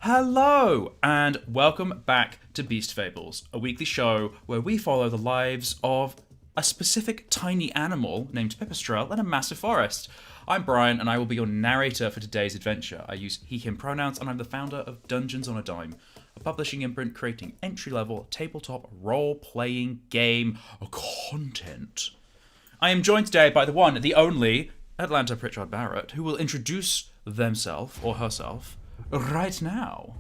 Hello, and welcome back to Beast Fables, a weekly show where we follow the lives of a specific tiny animal named Pipistrelle in a massive forest. I'm Brian, and I will be your narrator for today's adventure. I use he, him pronouns, and I'm the founder of Dungeons on a Dime, a publishing imprint creating entry-level tabletop role-playing game content. I am joined today by the one, the only, Atlanta Pritchard Barrett, who will introduce themselves or herself right now.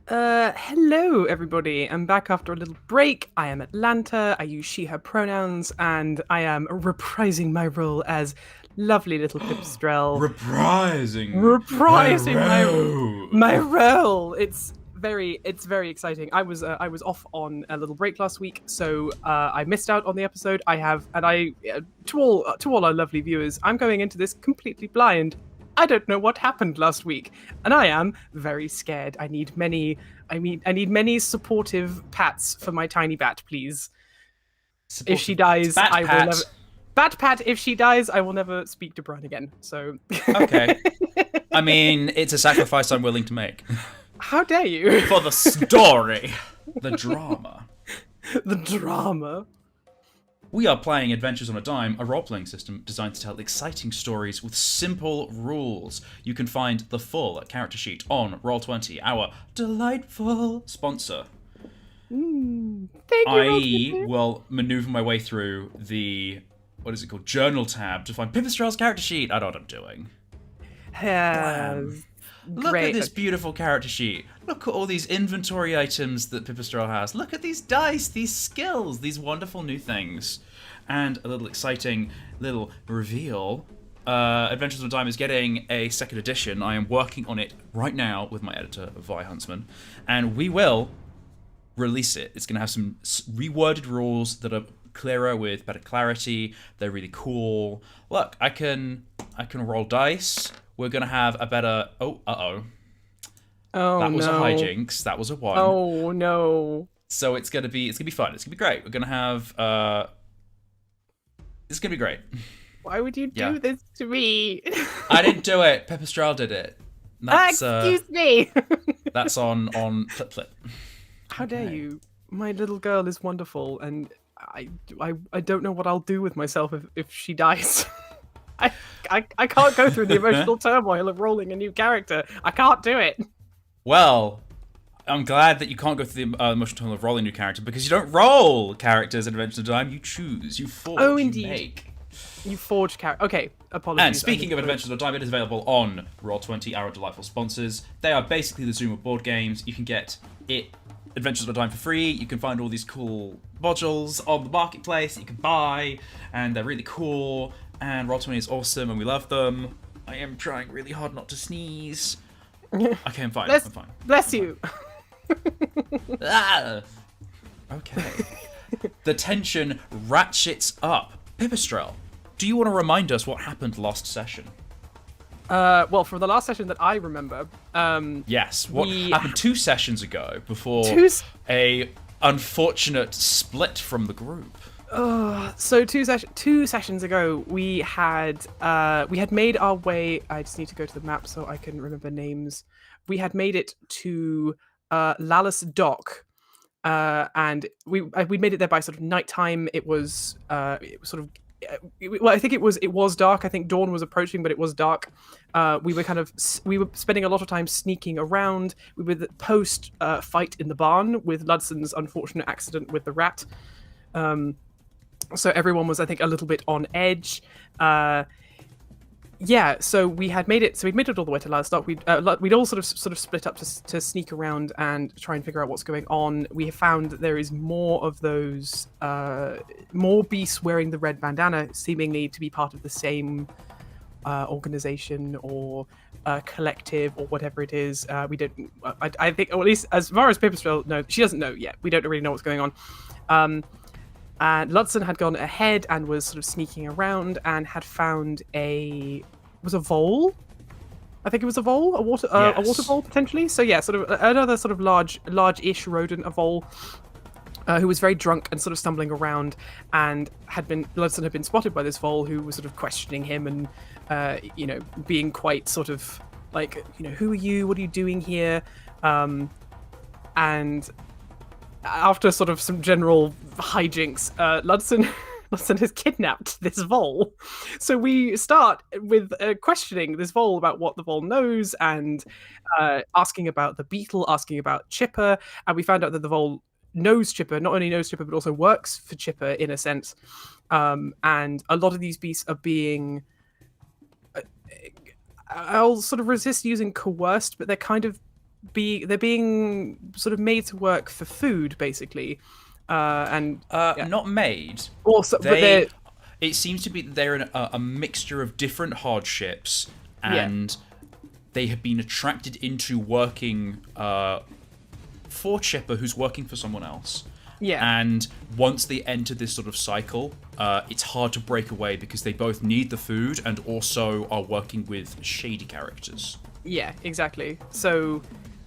Hello everybody. I'm back after a little break. I am Atlanta. I use she, her pronouns, and I am reprising my role as lovely little Pipistrelle. Reprising my role. It's very exciting. I was off on a little break last week, so I missed out on the episode. To all our lovely viewers, I'm going into this completely blind. I don't know what happened last week, and I am very scared. I need many supportive pats for my tiny bat, please. If she dies, I will never. Bat pat. If she dies, I will never speak to Brian again. So. Okay. I mean, it's a sacrifice I'm willing to make. How dare you? For the story, the drama. The drama. We are playing Adventures on a Dime, a role-playing system designed to tell exciting stories with simple rules. You can find the full character sheet on Roll20, our delightful sponsor. Thank you. I will maneuver my way through the, journal tab to find Pipistrelle's character sheet. I know what I'm doing. Look at this beautiful character sheet. Look at all these inventory items that Pipistrelle has. Look at these dice, these skills, these wonderful new things. And a little exciting little reveal. Adventures on a Dime is getting a second edition. I am working on it right now with my editor, Vi Huntsman. And we will release it. It's going to have some reworded rules that are clearer with better clarity. They're really cool. Look, I can roll dice. We're going to have a better... Oh, that was a hijinks. That was a 1. Oh, no. So it's going to be fun. It's going to be great. We're going to have... It's going to be great. Why would you do this to me? I didn't do it. Pipistrelle did it. That's, excuse me. That's on Flip Flip. How dare you? My little girl is wonderful, and I don't know what I'll do with myself if she dies. I can't go through the emotional turmoil of rolling a new character. I can't do it. Well, I'm glad that you can't go through the emotional turmoil of rolling a new character, because you don't roll characters in Adventures on a Dime. You choose. You forge. Oh, indeed. You make. You forge character. Okay, apologies. And speaking of Adventures on a Dime, it is available on Roll20, our delightful sponsors. They are basically the Zoom of board games. You can get it, Adventures on a Dime, for free. You can find all these cool modules on the marketplace that you can buy, and they're really cool. And Roll20 is awesome, and we love them. I am trying really hard not to sneeze. Okay, I'm fine. I'm fine. Bless you. Okay. The tension ratchets up. Pipistrelle, do you want to remind us what happened last session? Well, for the last session that I remember, yes, what happened 2 sessions ago before a unfortunate split from the group? So two sessions ago, we had made our way. I just need to go to the map so I can remember names. We had made it to Lallis Dock, and we made it there by sort of nighttime. It was sort of. Well, I think it was dark. I think dawn was approaching, but it was dark. We were spending a lot of time sneaking around. We were post fight in the barn with Ludson's unfortunate accident with the rat. So everyone was, I think, a little bit on edge. So we had made it. So we'd made it all the way to Ladstock. We'd all sort of split up to sneak around and try and figure out what's going on. We have found that there is more of those, more beasts wearing the red bandana, seemingly to be part of the same organization or collective or whatever it is. We don't. I think, or at least as far as Pipistrelle knows, she doesn't know yet. We don't really know what's going on. And Ludson had gone ahead and was sort of sneaking around and had found a vole. I think it was a vole, a water vole potentially. So yeah, sort of another sort of large-ish rodent, a vole, who was very drunk and sort of stumbling around, and Ludson had been spotted by this vole who was sort of questioning him and being quite sort of like, who are you? What are you doing here? And after sort of some general hijinks, Ludson has kidnapped this vole. So we start with questioning this vole about what the vole knows, and asking about the beetle, asking about Chipper, and we found out that the vole knows Chipper, not only knows Chipper, but also works for Chipper in a sense. And a lot of these beasts are being... I'll sort of resist using coerced, but they're being sort of made to work for food, basically. Not made. Also, but it seems to be that they're in a mixture of different hardships, and they have been attracted into working for Chipper, who's working for someone else. Yeah. And once they enter this sort of cycle, it's hard to break away because they both need the food and also are working with shady characters. Yeah, exactly. So,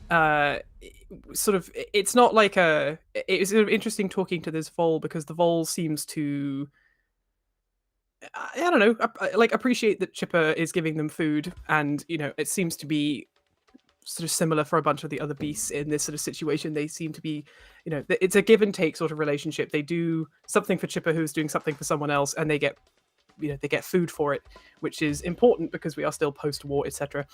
sort of, it's not like it was sort of interesting talking to this vole, because the vole seems to, I don't know, like appreciate that Chipper is giving them food, and it seems to be sort of similar for a bunch of the other beasts in this sort of situation. They seem to be, it's a give and take sort of relationship. They do something for Chipper, who's doing something for someone else, and they get food for it, which is important because we are still post-war, etc.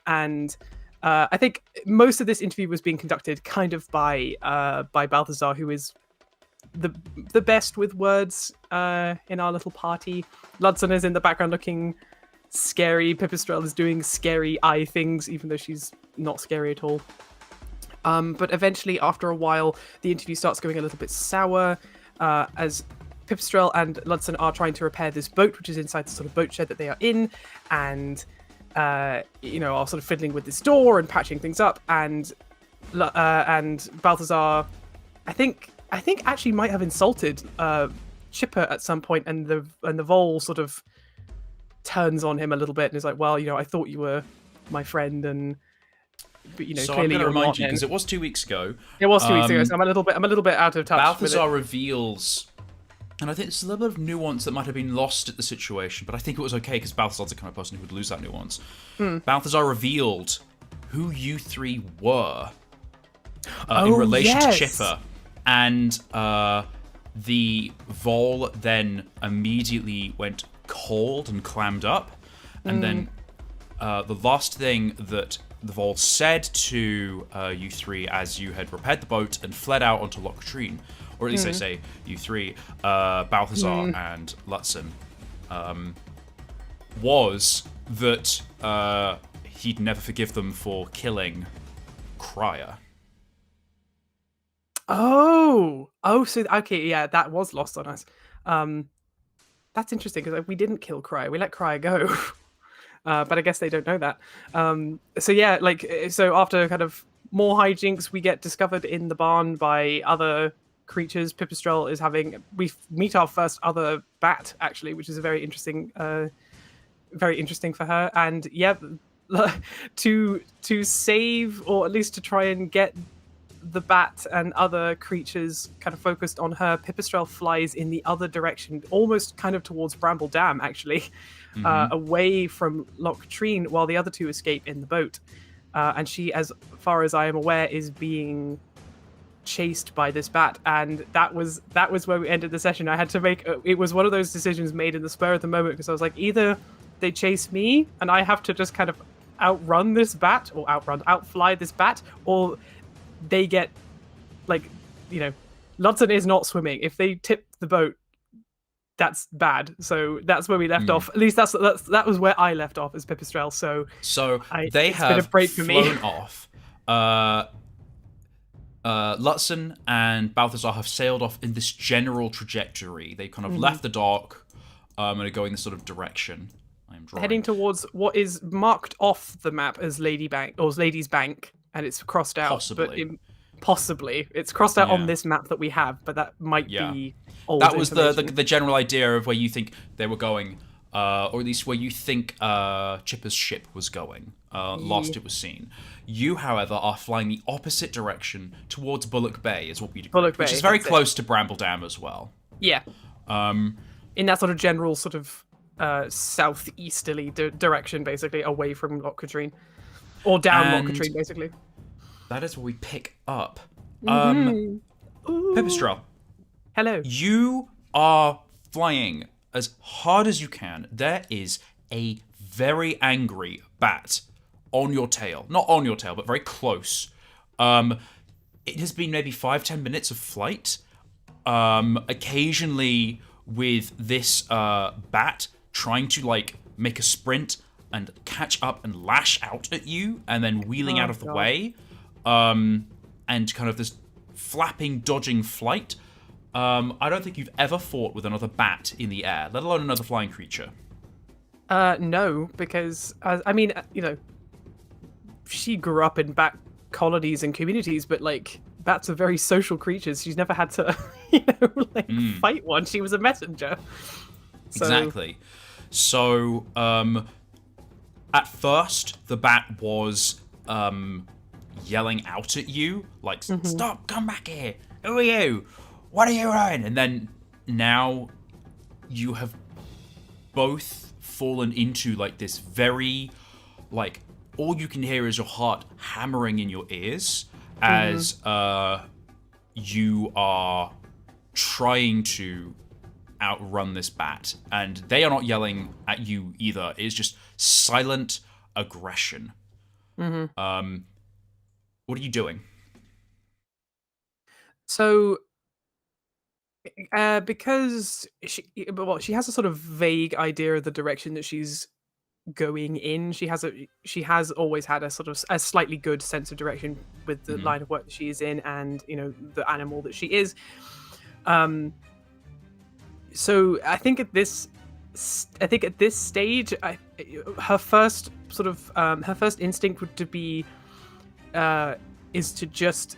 And I think most of this interview was being conducted kind of by Balthazar, who is the best with words in our little party. Ludson is in the background looking scary. Pipistrelle is doing scary eye things, even though she's not scary at all. But eventually, after a while, the interview starts going a little bit sour, as Pipistrelle and Ludson are trying to repair this boat, which is inside the sort of boat shed that they are in, and are sort of fiddling with this door and patching things up. And Balthazar, I think actually might have insulted Chipper at some point, and the vole sort of turns on him a little bit and is like, well, I thought you were my friend, but so clearly I'm going to remind you, not, because it was 2 weeks ago. It was 2 weeks ago, so I'm a little bit out of touch. Balthazar reveals, and I think there's a little bit of nuance that might have been lost at the situation, but I think it was okay because Balthazar's the kind of person who would lose that nuance. Balthazar revealed who you three were in relation to Chipper, and the vole then immediately went cold and clammed up, and then the last thing that the vole said to you three as you had repaired the boat and fled out onto Loch Katrine, or at least they say you three, Balthazar and Lutzen, was that he'd never forgive them for killing Crier. So okay, yeah, that was lost on us. That's interesting, because we didn't kill Crier. We let Crier go. But I guess they don't know that. So after kind of more hijinks, we get discovered in the barn by other creatures. Pipistrelle is we meet our first other bat, actually, which is very interesting for her. And to save, or at least to try and get the bat and other creatures kind of focused on her, Pipistrelle flies in the other direction, almost kind of towards Bramble Dam, actually, away from Loch Katrine, while the other two escape in the boat. And she, as far as I am aware, is being chased by this bat. And that was where we ended the session. I had to make it was one of those decisions made in the spur of the moment, because I was like, either they chase me and I have to just kind of outfly this bat, or they get, Ludson is not swimming. If they tip the boat, that's bad. So that's where we left off. At least that was where I left off as Pipistrelle. So they have been a break for flown me. off. Lutzen and Balthazar have sailed off in this general trajectory. They kind of left the dock and are going this sort of direction. I'm drawing. Heading towards what is marked off the map as Lady's Bank, and it's crossed out. Possibly. It's crossed out on this map that we have, but that might be old That was information. the general idea of where you think they were going, or at least where you think Chipper's ship was going, last it was seen. You, however, are flying the opposite direction towards Bullock Bay, is what we do, which is very close to Bramble Dam as well. Yeah. In that sort of general sort of southeasterly direction, basically, away from Loch Katrine. Or down Loch Katrine, basically. that is where we pick up. Ooh. Pipistrelle, Hello. you are flying as hard as you can. There is a very angry bat on your tail. Not on your tail, but very close. It has been maybe 5-10 minutes of flight. Occasionally with this bat trying to like make a sprint and catch up and lash out at you and then wheeling out of the way. And kind of this flapping, dodging flight. I don't think you've ever fought with another bat in the air, let alone another flying creature. No, because I mean, she grew up in bat colonies and communities, but like bats are very social creatures. She's never had to, fight one. She was a messenger. So... Exactly. So, at first, the bat was yelling out at you, like, "Stop! Come back here! Who are you? What are you doing?" And then now you have both fallen into like this very, like, all you can hear is your heart hammering in your ears as you are trying to outrun this bat. And they are not yelling at you either. It is just silent aggression. What are you doing? So, because she has a sort of vague idea of the direction that she's going in. She has always had a sort of a slightly good sense of direction with the line of work that she is in, and the animal that she is. So I think at this stage, her first instinct would to be is to just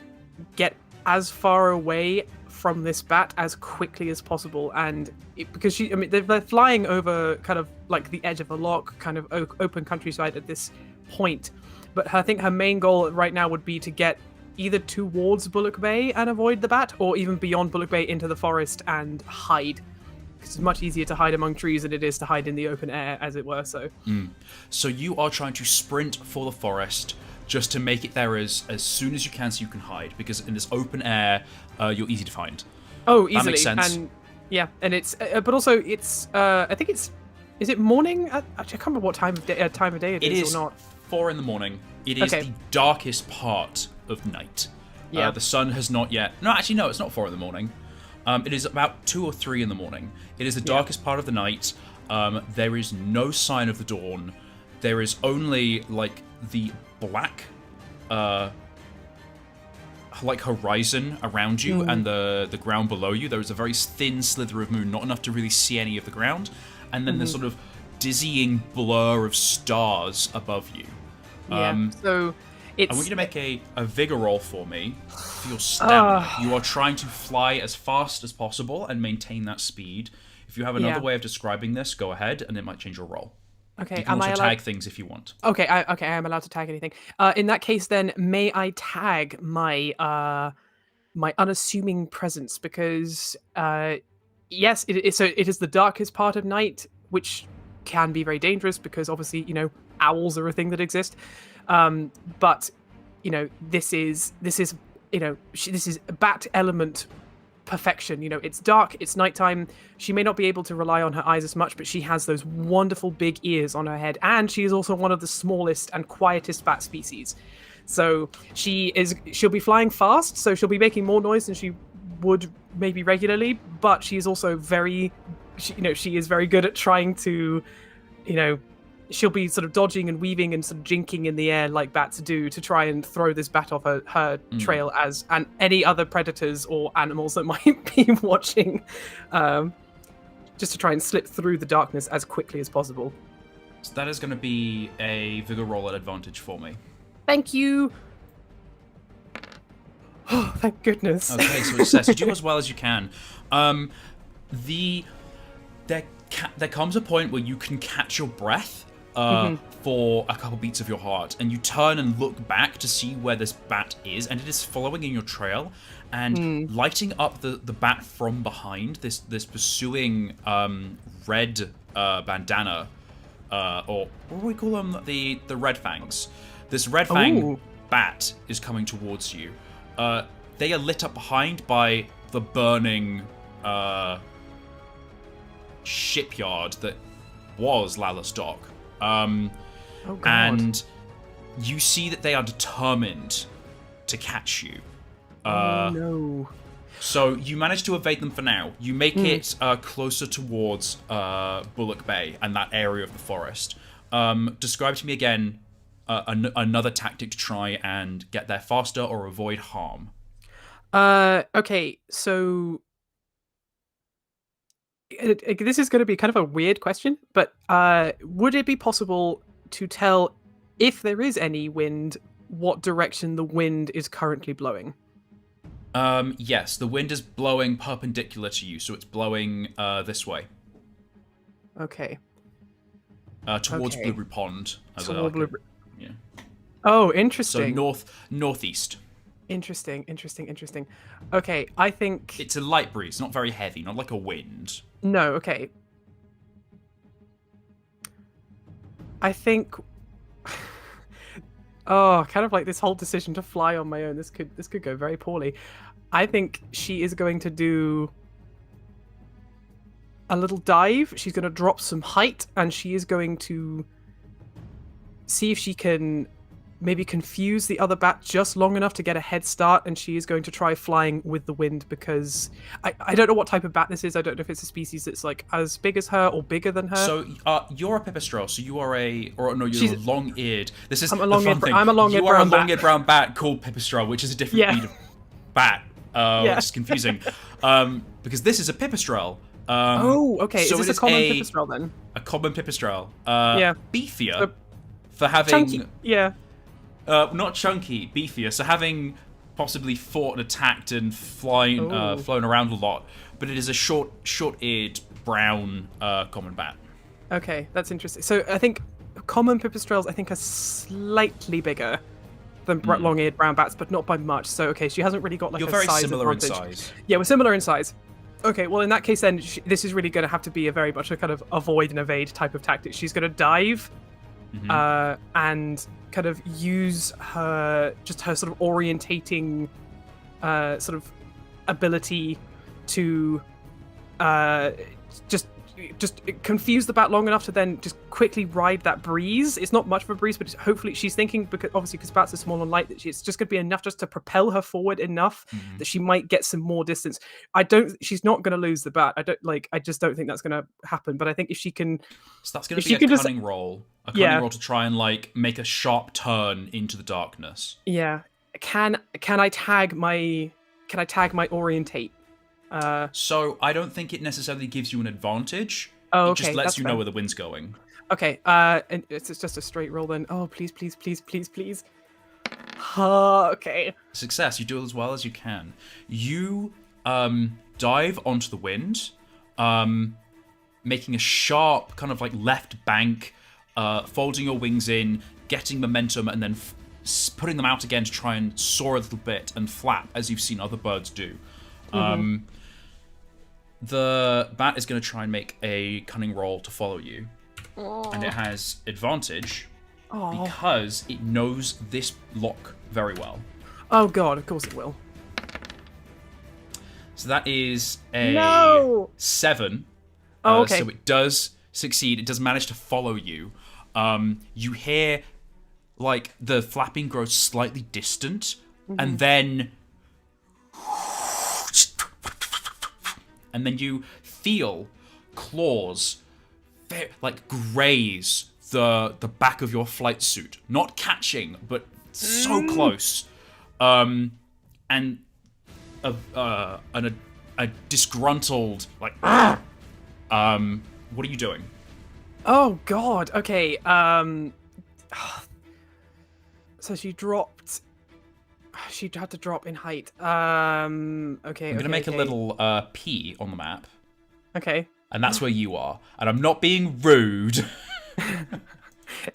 get as far away from this bat as quickly as possible, and because they're flying over kind of like the edge of a lock, kind of open countryside at this point. But I think her main goal right now would be to get either towards Bullock Bay and avoid the bat, or even beyond Bullock Bay into the forest and hide. It's much easier to hide among trees than it is to hide in the open air, as it were. So you are trying to sprint for the forest just to make it there as soon as you can, so you can hide, because in this open air, you're easy to find. Oh, easily. That makes sense. And yeah, and it's but also it's I think is it morning? Actually, I can't remember what time of day it is or not. 4 in the morning. It is the darkest part of night. Yeah. The sun has not yet. No, actually, no, it's not 4 in the morning. It is about 2 or 3 in the morning. It is the darkest part of the night. There is no sign of the dawn. There is only like the black, like horizon around you and the ground below you. There is a very thin slither of moon, not enough to really see any of the ground, and then the sort of dizzying blur of stars above you. So it's... I want you to make a vigor roll for me for your stamina. You are trying to fly as fast as possible and maintain that speed. If you have another way of describing this, go ahead, and it might change your roll. Okay, you can also tag things if you want. Okay, I am allowed to tag anything. In that case, then, may I tag my my unassuming presence? Because yes, it is the darkest part of night, which can be very dangerous because obviously owls are a thing that exist. But this is bat element perfection. It's dark, it's nighttime. She may not be able to rely on her eyes as much, but she has those wonderful big ears on her head, and she is also one of the smallest and quietest bat species. So she'll be flying fast, so she'll be making more noise than she would maybe regularly, but she is also she is very good at trying to she'll be sort of dodging and weaving and sort of jinking in the air like bats do to try and throw this bat off her trail and any other predators or animals that might be watching, just to try and slip through the darkness as quickly as possible. So that is going to be a vigor roll at advantage for me. Thank you. Oh, thank goodness. Okay, so it says do as well as you can. There comes a point where you can catch your breath for a couple beats of your heart, and you turn and look back to see where this bat is, and it is following in your trail and lighting up the bat from behind. This pursuing red bandana, or what do we call them? The red fangs. This red fang bat is coming towards you. They are lit up behind by the burning shipyard that was Lala's dock. Oh God. And you see that they are determined to catch you. Oh no. So you manage to evade them for now. You make it closer towards Bullock Bay and that area of the forest. Describe to me again another tactic to try and get there faster or avoid harm. Okay, so this is going to be kind of a weird question, but would it be possible to tell if there is any wind, what direction the wind is currently blowing? Yes, the wind is blowing perpendicular to you, so it's blowing this way. Okay. Towards Okay. Blueberry Pond. Yeah. Oh, interesting. So northeast. Interesting. Okay, I think... It's a light breeze, not very heavy, not like a wind. No, okay. I think... Oh, kind of like this whole decision to fly on my own. This could go very poorly. I think she is going to do a little dive. She's going to drop some height, and she is going to see if she can maybe confuse the other bat just long enough to get a head start, and she is going to try flying with the wind, because I don't know what type of bat this is. I don't know if it's a species that's like as big as her or bigger than her. So you're a Pipistrelle, so you are you're a long-eared. This is I'm a the fun long-eared thing. I'm a long-eared You are a brown bat. long-eared brown bat called Pipistrelle, which is a different breed of bat, which is confusing. Because this is a Pipistrelle. Oh, okay. So is this a common Pipistrelle then? A common Pipistrelle. Beefier So for having... chunky. Yeah. Not chunky, beefier. So having possibly fought and attacked and flown around a lot, but it is a short-eared brown common bat. Okay, that's interesting. So I think common Pipistrelles, I think, are slightly bigger than long-eared brown bats, but not by much. So okay, she hasn't really got like You're a very size similar advantage. in size. Yeah, we're similar in size. Okay, well in that case then, this is really going to have to be a very much a kind of avoid and evade type of tactic. She's going to dive and kind of use her sort of orientating sort of ability to just confuse the bat long enough to then just quickly ride that breeze. It's not much of a breeze, but hopefully she's thinking, because bats are small and light, that it's just going to be enough just to propel her forward enough that she might get some more distance. She's not going to lose the bat. I just don't think that's going to happen. But I think if she can, so that's going to be a cunning roll. A cunning roll to try and like make a sharp turn into the darkness. Yeah. Can I tag my orientate? So I don't think it necessarily gives you an advantage. Oh, it just okay, lets that's you know fair. where the wind's going. Okay, and it's just a straight roll then. Oh, please. Okay. Success. You do as well as you can. You dive onto the wind, making a sharp kind of like left bank, folding your wings in, getting momentum, and then putting them out again to try and soar a little bit and flap as you've seen other birds do. The bat is going to try and make a cunning roll to follow you. And it has advantage because it knows this lock very well. Oh god, of course it will. So that is a No! 7. Oh, okay. So it does succeed. It does manage to follow you. You hear like the flapping grows slightly distant, and then you feel claws like graze the back of your flight suit, not catching, but so close. And a disgruntled like, what are you doing? Oh god. Okay. So she dropped. She had to drop in height. Okay. I'm gonna make a little P on the map. Okay. And that's where you are. And I'm not being rude.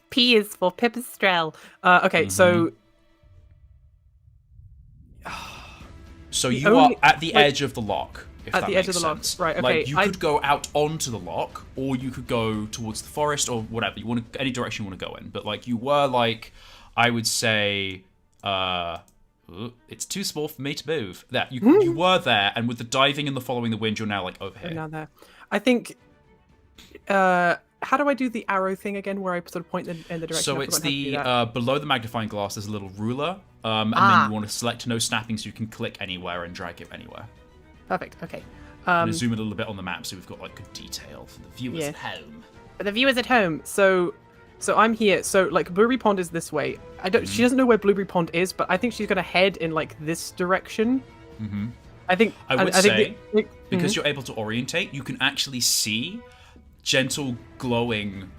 P is for Pipistrelle. Okay, so... So you are at the edge of the lock, if at that the makes edge of the lock. sense. Right, okay. Like, you could go out onto the lock, or you could go towards the forest, or whatever. You want to, any direction you want to go in. But, like, you were, like, I would say, It's too small for me to move. There, you were there, and with the diving and the following the wind, you're now like over here. Now there. I think. How do I do the arrow thing again, where I sort of point in the direction? So it's the below the magnifying glass. There's a little ruler, and then you want to select no snapping, so you can click anywhere and drag it anywhere. Perfect. Okay. I'm gonna zoom a little bit on the map, so we've got like good detail for the viewers at home. For the viewers at home, so I'm here. So like Blueberry Pond is this way. She doesn't know where Blueberry Pond is, but I think she's gonna head in like this direction. Mm-hmm. I think because you're able to orientate, you can actually see gentle glowing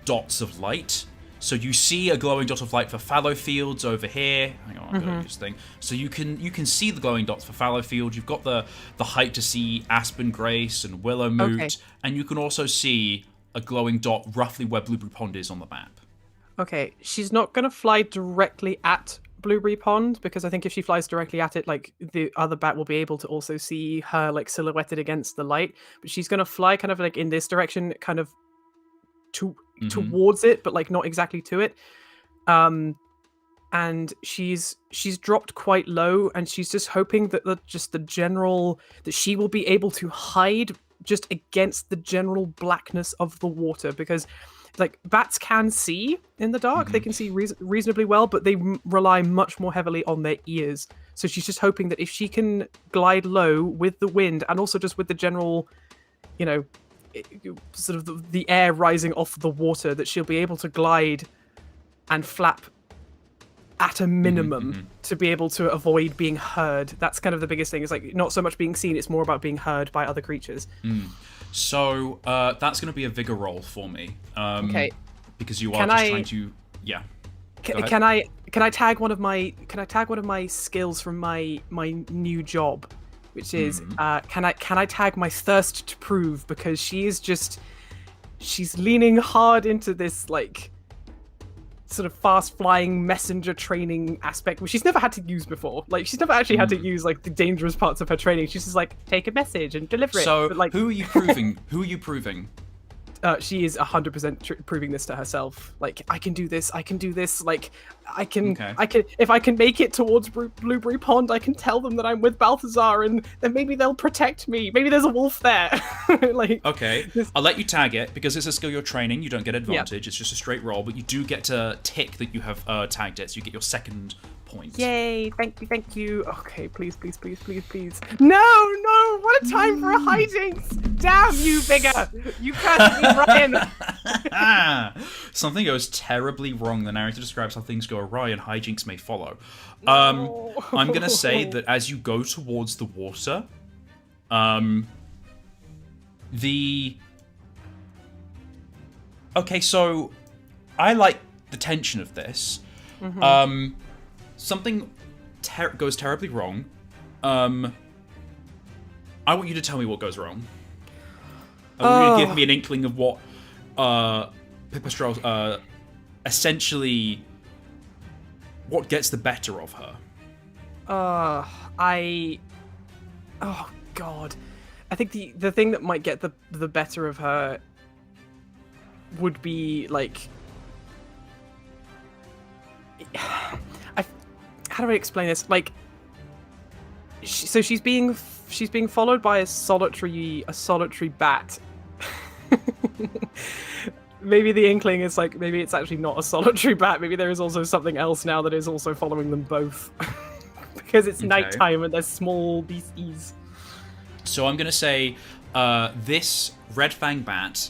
dots of light. So you see a glowing dot of light for fallow fields over here. Hang on, I'm gonna do this thing. So you can see the glowing dots for fallow fields. You've got the height to see Aspen Grace and Willow Moot, and you can also see a glowing dot roughly where Blueberry Pond is on the map. Okay, she's not gonna fly directly at Blueberry Pond, because I think if she flies directly at it, like the other bat will be able to also see her like silhouetted against the light. But she's gonna fly kind of like in this direction, kind of towards it, but like not exactly to it. And she's dropped quite low, and she's just hoping that that she will be able to hide just against the general blackness of the water, because like bats can see in the dark, they can see reasonably well, but they rely much more heavily on their ears. So she's just hoping that if she can glide low with the wind, and also just with the general, sort of the air rising off the water, that she'll be able to glide and flap at a minimum to be able to avoid being heard. That's kind of the biggest thing. It's like not so much being seen, it's more about being heard by other creatures. So that's going to be a vigor roll for me. Okay. Because you are trying to. Yeah. Can I tag one of my skills from my new job, which is can I tag my thirst to prove, because she's leaning hard into this like sort of fast flying messenger training aspect, which she's never had to use before. Like she's never actually had to use like the dangerous parts of her training. She's just like, take a message and deliver it. So but, like, who are you proving? Who are you proving? She is 100% proving this to herself. Like, I can do this. Like, I can. If I can make it towards Blueberry Pond, I can tell them that I'm with Balthazar, and then maybe they'll protect me. Maybe there's a wolf there. Like, okay, I'll let you tag it, because it's a skill you're training. You don't get advantage. It's just a straight roll, but you do get to tick that you have tagged it, so you get your second point. Yay! Thank you. Okay, please. No! What a time for a hijinks! Damn you, Vigor! You cursed me, Ryan. Something goes terribly wrong. The narrator describes how things go awry and hijinks may follow. I'm gonna say that as you go towards the water, okay, so I like the tension of this. Something goes terribly wrong. I want you to tell me what goes wrong. I want you to give me an inkling of what Pipistrelle essentially what gets the better of her. Oh God. I think the thing that might get the better of her would be like how do I explain this? Like, so she's being followed by a solitary bat. Maybe the inkling is like, maybe it's actually not a solitary bat. Maybe there is also something else now that is also following them both. Because it's nighttime and there's small beasties. So I'm gonna say this red fang bat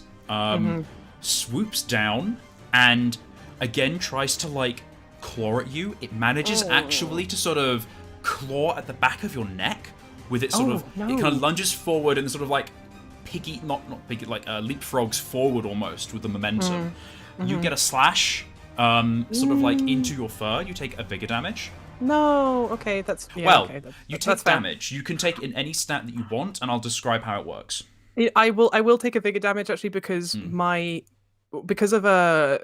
swoops down and again tries to like claw at you. It manages actually to sort of claw at the back of your neck with its sort of it kind of lunges forward and sort of like leapfrogs forward almost with the momentum. You get a slash sort of like into your fur. You take a bigger damage. No, okay, that's you take damage. You can take in any stat that you want, and I'll describe how it works. I will take a bigger damage actually because because of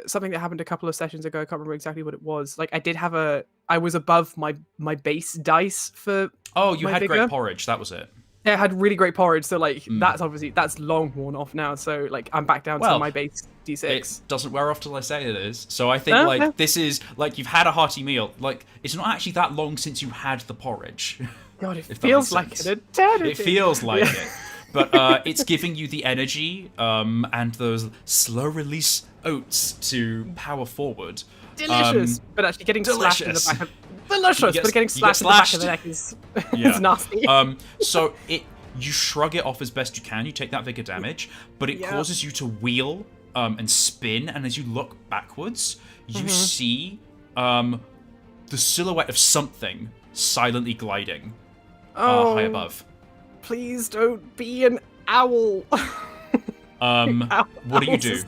something that happened a couple of sessions ago. I can't remember exactly what it was. Like I was above my base dice for. Oh, you had vigor. great porridge. That was it. It had really great porridge, so like that's long worn off now. So like I'm back down to Well, my base D6. It doesn't wear off till I say it is. So I think this is like you've had a hearty meal. Like it's not actually that long since you had the porridge. God, it feels like an eternity. It feels like it. But it's giving you the energy and those slow release oats to power forward. Delicious, but actually getting slashed in the back of but getting slashed in the back of the neck is nasty. So you shrug it off as best you can. You take that vigor damage, but it causes you to wheel and spin. And as you look backwards, you see the silhouette of something silently gliding high above. Please don't be an owl. What do you do?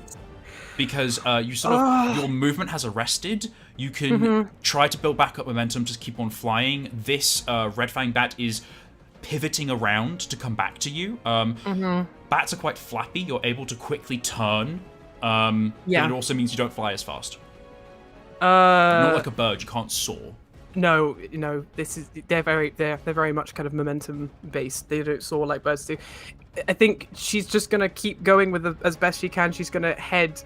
Because you sort of your movement has arrested. You can try to build back up momentum, just keep on flying. This red fang bat is pivoting around to come back to you. Bats are quite flappy. You're able to quickly turn. But it also means you don't fly as fast. Not like a bird. You can't soar. No. They're very much kind of momentum based. They don't soar like birds do. I think she's just gonna keep going with as best she can. She's gonna head.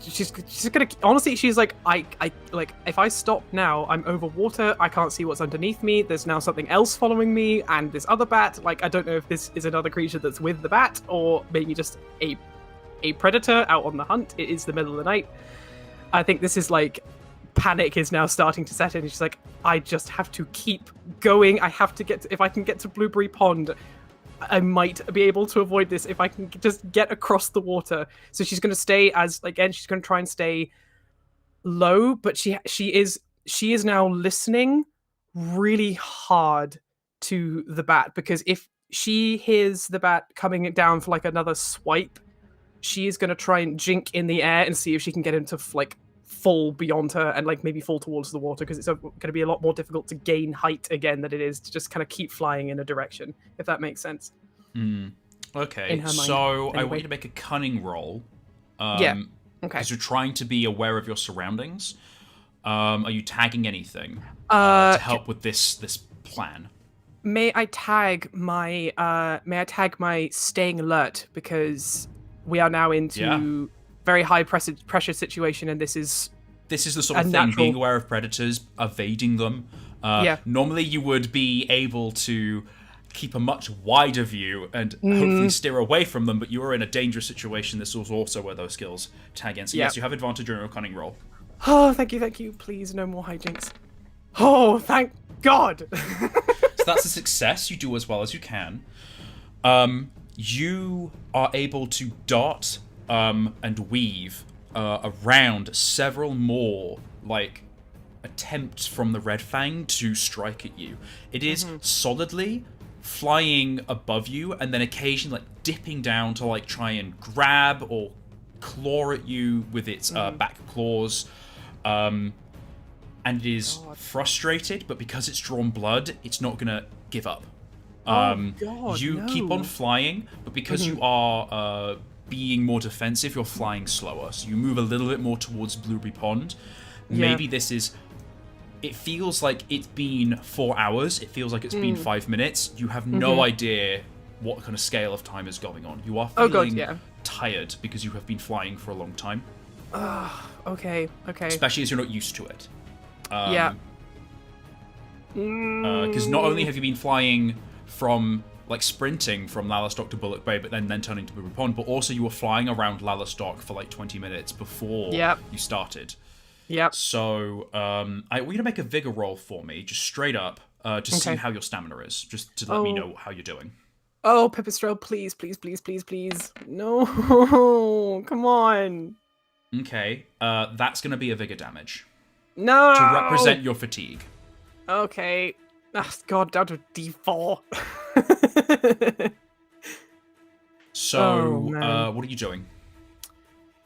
She's gonna honestly. She's like I like if I stop now, I'm over water. I can't see what's underneath me. There's now something else following me, and this other bat. Like I don't know if this is another creature that's with the bat, or maybe just a predator out on the hunt. It is the middle of the night. I think this is like. Panic is now starting to set in. She's like, I just have to keep going. I have to get if I can get to Blueberry Pond, I might be able to avoid this if I can just get across the water. So she's going to stay she's going to try and stay low, but she is now listening really hard to the bat, because if she hears the bat coming down for like another swipe, she is going to try and jink in the air and see if she can get him to like fall beyond her and like maybe fall towards the water, because it's going to be a lot more difficult to gain height again than it is to just kind of keep flying in a direction, if that makes sense. Okay, so anyway. I want you to make a cunning roll. Okay. Because you're trying to be aware of your surroundings. Are you tagging anything to help with this plan? May I tag my staying alert, because we are now into very high pressure situation, and this is the sort of thing, being aware of predators, evading them. Normally you would be able to keep a much wider view and hopefully steer away from them, but you are in a dangerous situation. This was also where those skills tag in. So yes, you have advantage on your cunning roll. Oh, thank you. Please, no more hijinks. Oh, thank God. So that's a success. You do as well as you can. You are able to dart and weave around several more like attempts from the Red Fang to strike at you. It is solidly flying above you and then occasionally like dipping down to like try and grab or claw at you with its back claws. And it is frustrated, but because it's drawn blood, it's not gonna give up. Keep on flying, but because you are being more defensive, you're flying slower. So you move a little bit more towards Blueberry Pond. Maybe this is... It feels like it's been 4 hours. It feels like it's been 5 minutes. You have no idea what kind of scale of time is going on. You are feeling tired because you have been flying for a long time. Okay. Especially as you're not used to it. Because not only have you been flying from... like sprinting from Lalastock to Bullock Bay, but then turning to Blueberry Pond, but also you were flying around Lalastock for like 20 minutes before you started. So I want you to make a vigor roll for me, just straight up, to see how your stamina is, just to let me know how you're doing. Oh, Pipistrelle, please. No, come on. Okay, that's going to be a vigor damage. No! To represent your fatigue. Okay. Oh, God, down to D4. So, what are you doing?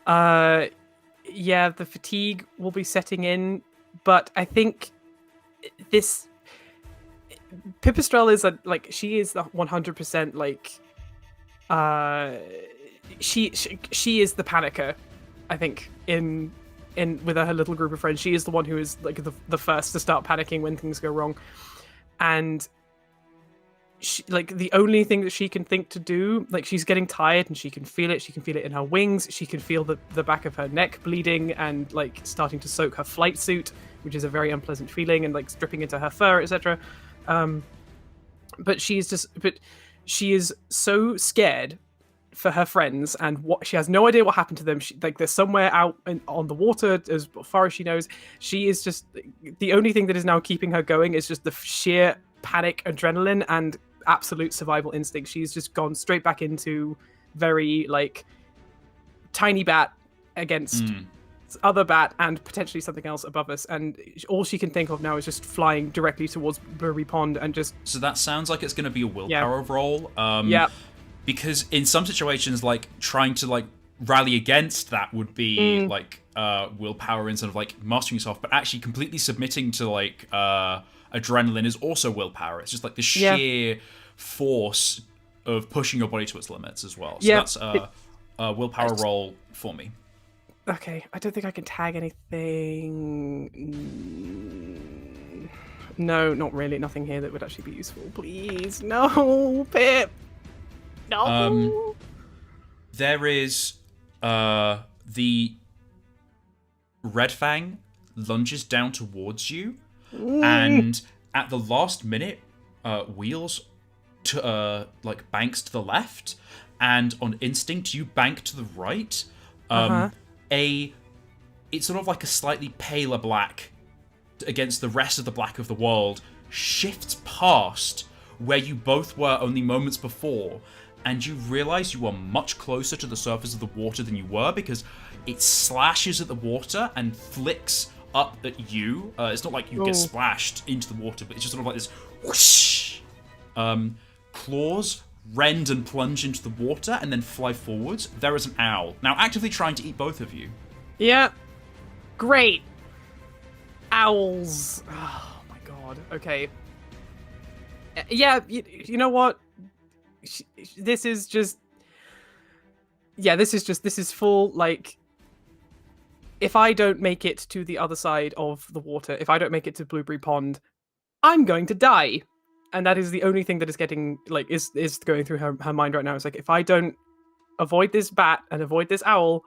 The fatigue will be setting in, but I think this Pipistrelle is she is the 100% she is the panicker. I think in with her little group of friends, she is the one who is like the first to start panicking when things go wrong, and like the only thing that she can think to do, like she's getting tired and she can feel it. She can feel it in her wings. She can feel the back of her neck bleeding and like starting to soak her flight suit, which is a very unpleasant feeling, and like dripping into her fur, etc. But she is so scared for her friends, and she has no idea what happened to them. Like they're somewhere out on the water as far as she knows. She is just, the only thing that is now keeping her going is just the sheer panic, adrenaline, and absolute survival instinct. She's just gone straight back into very like tiny bat against other bat and potentially something else above us, and all she can think of now is just flying directly towards Blurry Pond and just... So that sounds like it's going to be a willpower roll. Because in some situations, like, trying to, like, rally against that would be, like, willpower instead of, like, mastering yourself, but actually completely submitting to, like, adrenaline is also willpower. It's just, like, the sheer force of pushing your body to its limits as well. So that's a willpower roll for me. Okay, I don't think I can tag anything. No, not really. Nothing here that would actually be useful. Please, no, Pip. No. There is the Red Fang lunges down towards you, and at the last minute, wheels to like banks to the left, and on instinct you bank to the right. It's sort of like a slightly paler black against the rest of the black of the world shifts past where you both were only moments before. And you realize you are much closer to the surface of the water than you were, because it slashes at the water and flicks up at you. It's not like you get splashed into the water, but it's just sort of like this whoosh. Claws rend and plunge into the water and then fly forwards. There is an owl, now actively trying to eat both of you. Yeah. Great. Owls. Oh my god. Okay. Yeah, you know what? This is full, like, if I don't make it to the other side of the water, if I don't make it to Blueberry Pond, I'm going to die. And that is the only thing that is getting, like, is going through her mind right now. It's like, if I don't avoid this bat and avoid this owl,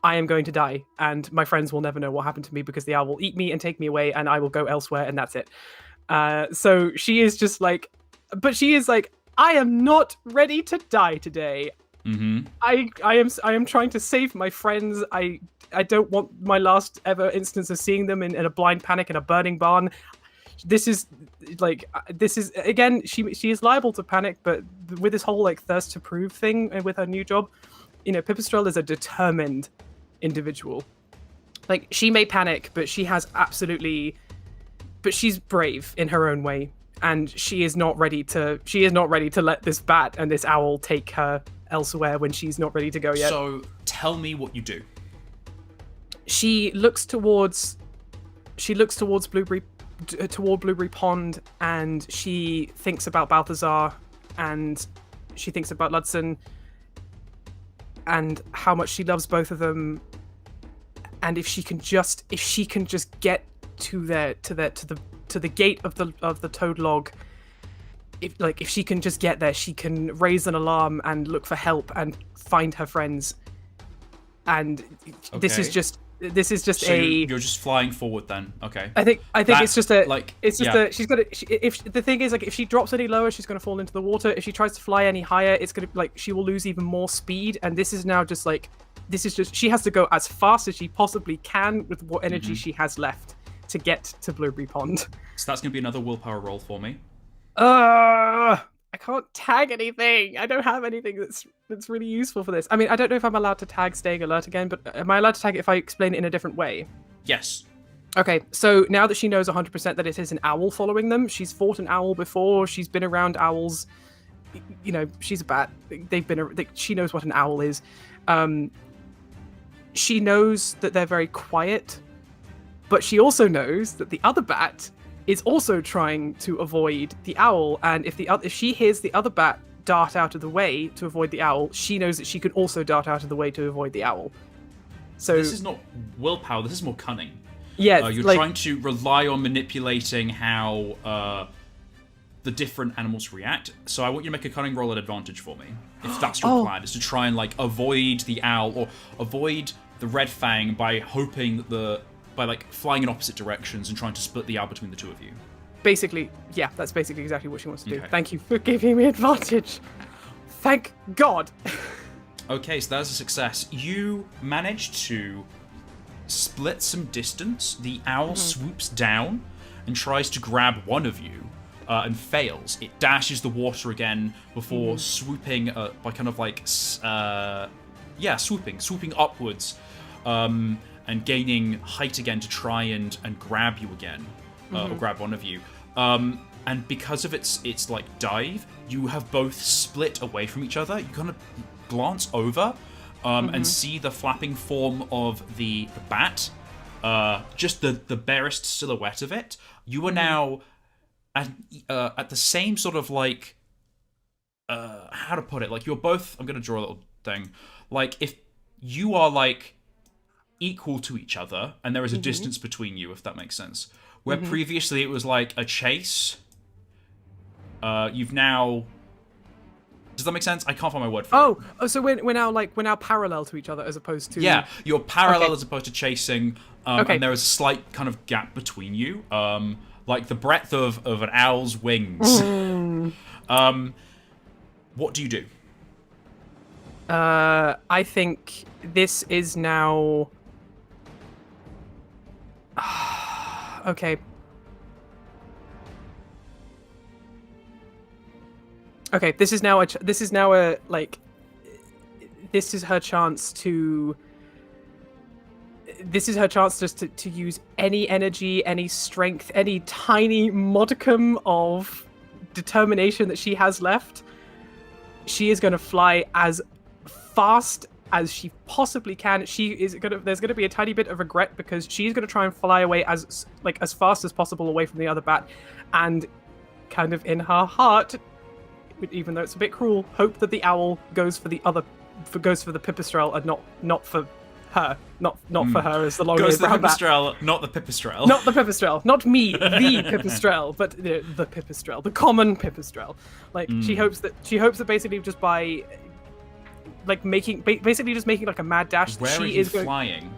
I am going to die. And my friends will never know what happened to me, because the owl will eat me and take me away, and I will go elsewhere, and that's it. So she is just like, but she is like, I am not ready to die today. Mm-hmm. I am trying to save my friends. I don't want my last ever instance of seeing them in a blind panic in a burning barn. This is again, she is liable to panic, but with this whole like thirst to prove thing with her new job, you know, Pipistrelle is a determined individual. Like, she may panic, but she's brave in her own way. And she is not ready to let this bat and this owl take her elsewhere when she's not ready to go yet. So tell me what you do. She looks towards Blueberry Pond, and she thinks about Balthazar, and she thinks about Ludson, and how much she loves both of them. And if she can just get to the gate of the toad log, if she can just get there, she can raise an alarm and look for help and find her friends. And this is just so you're just flying forward then. Okay. I think it's just a like, it's just yeah. a she's gonna if the thing is, like, if she drops any lower, she's gonna fall into the water. If she tries to fly any higher, it's gonna, like, she will lose even more speed. And this is just she has to go as fast as she possibly can with what energy she has left to get to Blueberry Pond. So that's going to be another willpower roll for me. I can't tag anything. I don't have anything that's really useful for this. I mean, I don't know if I'm allowed to tag staying alert again, but am I allowed to tag it if I explain it in a different way? Yes. Okay, so now that she knows 100% that it is an owl following them, she's fought an owl before, she's been around owls, you know, she's a bat. She knows what an owl is. She knows that they're very quiet, but she also knows that the other bat is also trying to avoid the owl, and if she hears the other bat dart out of the way to avoid the owl, she knows that she can also dart out of the way to avoid the owl. So this is not willpower, this is more cunning. Yeah, you're trying to rely on manipulating how the different animals react. So I want you to make a cunning roll at advantage for me, if that's your plan, is to try and like avoid the owl or avoid the red fang by hoping that by like flying in opposite directions and trying to split the owl between the two of you. Basically, yeah, that's basically exactly what she wants to do. Okay. Thank you for giving me advantage. Thank God. Okay, so that's a success. You managed to split some distance. The owl swoops down and tries to grab one of you. And fails. It dashes the water again before swooping by kind of like, swooping upwards, and gaining height again to try and grab you again, or grab one of you. And because of its like dive, you have both split away from each other. You kind of glance over, and see the flapping form of the bat, just the barest silhouette of it. You are now at the same sort of like how to put it, like you're both, I'm gonna draw a little thing, like if you are like equal to each other and there is a distance between you, if that makes sense, where previously it was like a chase, you've now, does that make sense? I can't find my word for it. Oh, so we're now parallel to each other as opposed to... Yeah, you're parallel as opposed to chasing, and there is a slight kind of gap between you, like the breadth of an owl's wings. What do you do? I think this is now... Okay. Okay, this is now this is her chance to... This is her chance just to use any energy, any strength, any tiny modicum of determination that she has left. She is going to fly as fast as she possibly can. There's going to be a tiny bit of regret because she's going to try and fly away as fast as possible away from the other bat, and kind of in her heart, even though it's a bit cruel, hope that the owl goes for the Pipistrelle and not for her, not for her as the long-eared brown bat. Pipistrelle, not the Pipistrelle. Not the Pipistrelle, not me, the Pipistrelle, but the Pipistrelle, the common Pipistrelle. Like she hopes that basically just by like making like a mad dash. Where are you flying?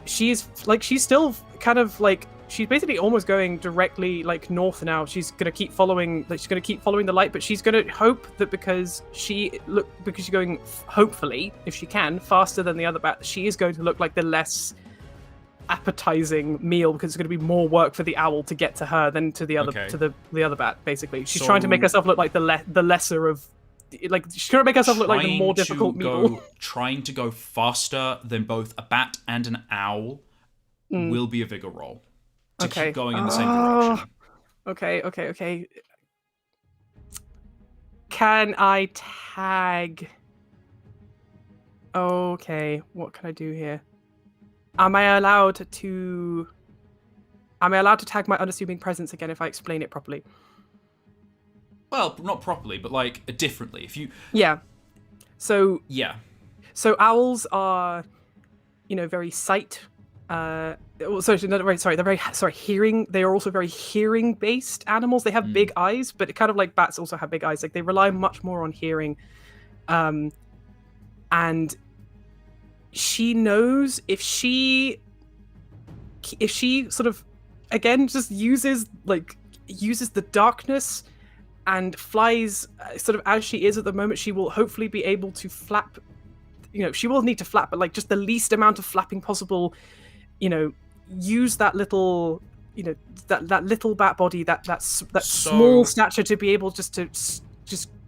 She's still kind of like, she's basically almost going directly like north now. She's gonna keep following the light, but she's gonna hope that because she's going, hopefully, if she can, faster than the other bat, she is going to look like the less appetizing meal, because it's going to be more work for the owl to get to her than to the other the other bat. Basically, she's trying to make herself look like the lesser of, like she's trying to make herself look like the more difficult meal. Trying to go faster than both a bat and an owl will be a vigor roll. To keep going in the same direction. Okay. Can I tag? Okay, what can I do here? Am I allowed to tag my unassuming presence again if I explain it properly? Well, not properly, but like differently. If you... Yeah. So... Yeah. So owls are, very sight... they're very hearing. They are also very hearing-based animals. They have big eyes, but kind of like bats also have big eyes. Like they rely much more on hearing, and she knows if she sort of again just uses the darkness and flies sort of as she is at the moment, she will hopefully be able to flap. She will need to flap, but like just the least amount of flapping possible. Use that little, that little bat body, that small stature to be able just to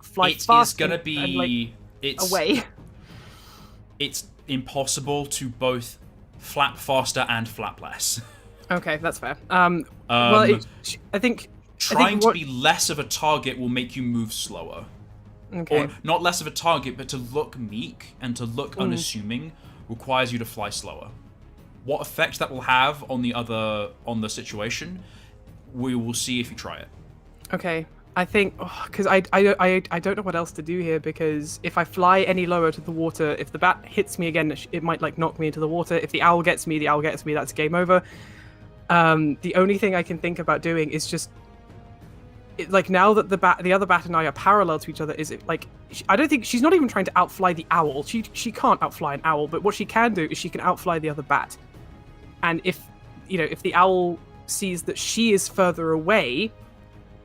fly fast. It's gonna be away. It's impossible to both flap faster and flap less. Okay, that's fair. I think trying to be less of a target will make you move slower. Okay. Or not less of a target, but to look meek and to look unassuming requires you to fly slower. What effect that will have on the situation, we will see if you try it. Okay, I think because I don't know what else to do here, because if I fly any lower to the water, if the bat hits me again, it might like knock me into the water. If the owl gets me, that's game over. The only thing I can think about doing is just like now that the other bat and I are parallel to each other, is it like I don't think she's not even trying to outfly the owl. She can't outfly an owl, but what she can do is she can outfly the other bat. And if the owl sees that she is further away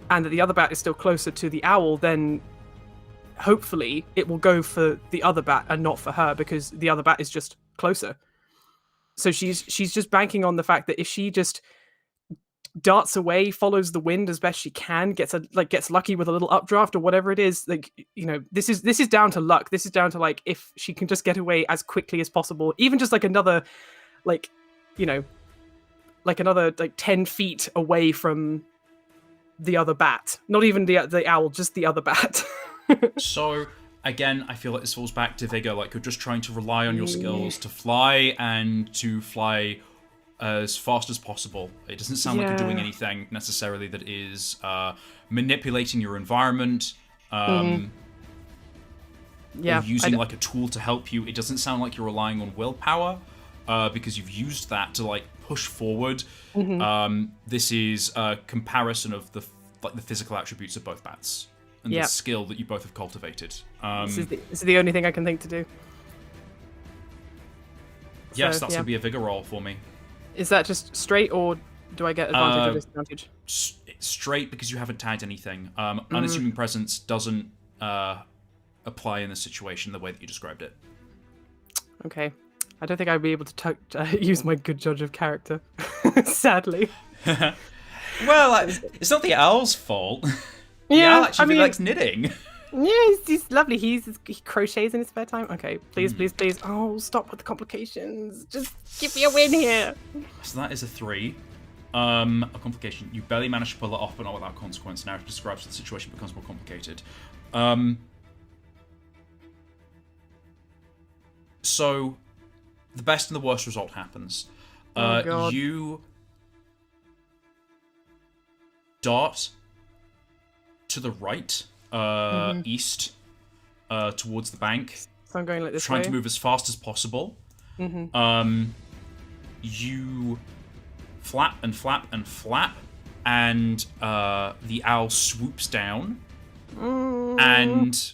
and that the other bat is still closer to the owl, then hopefully it will go for the other bat and not for her, because the other bat is just closer. So she's just banking on the fact that if she just darts away, follows the wind as best she can, gets lucky with a little updraft or whatever it is, like, this is down to luck. This is down to like if she can just get away as quickly as possible, even just like another another 10 feet away from the other bat. Not even the owl, just the other bat. So, again, I feel like this falls back to vigor. Like, you're just trying to rely on your skills to fly and to fly as fast as possible. It doesn't sound like you're doing anything necessarily that is manipulating your environment. Or using like a tool to help you. It doesn't sound like you're relying on willpower. Because you've used that to like push forward. This is a comparison of the physical attributes of both bats and the skill that you both have cultivated. This is the only thing I can think to do. Yes, that's gonna be a vigor roll for me. Is that just straight, or do I get advantage or disadvantage? Straight, because you haven't tagged anything. Unassuming presence doesn't apply in this situation the way that you described it. Okay. I don't think I'd be able to use my good judge of character, sadly. Well, it's not the owl's fault. The owl actually likes knitting. Yeah, he's lovely. He crochets in his spare time. Okay, please. Oh, stop with the complications. Just give me a win here. So that is a 3. A complication. You barely managed to pull it off, but not without consequence. Now it describes the situation becomes more complicated. So the best and the worst result happens. God. You dart to the right, east, towards the bank. So I'm going like this trying way. to move as fast as possible. You flap and flap and flap, and the owl swoops down and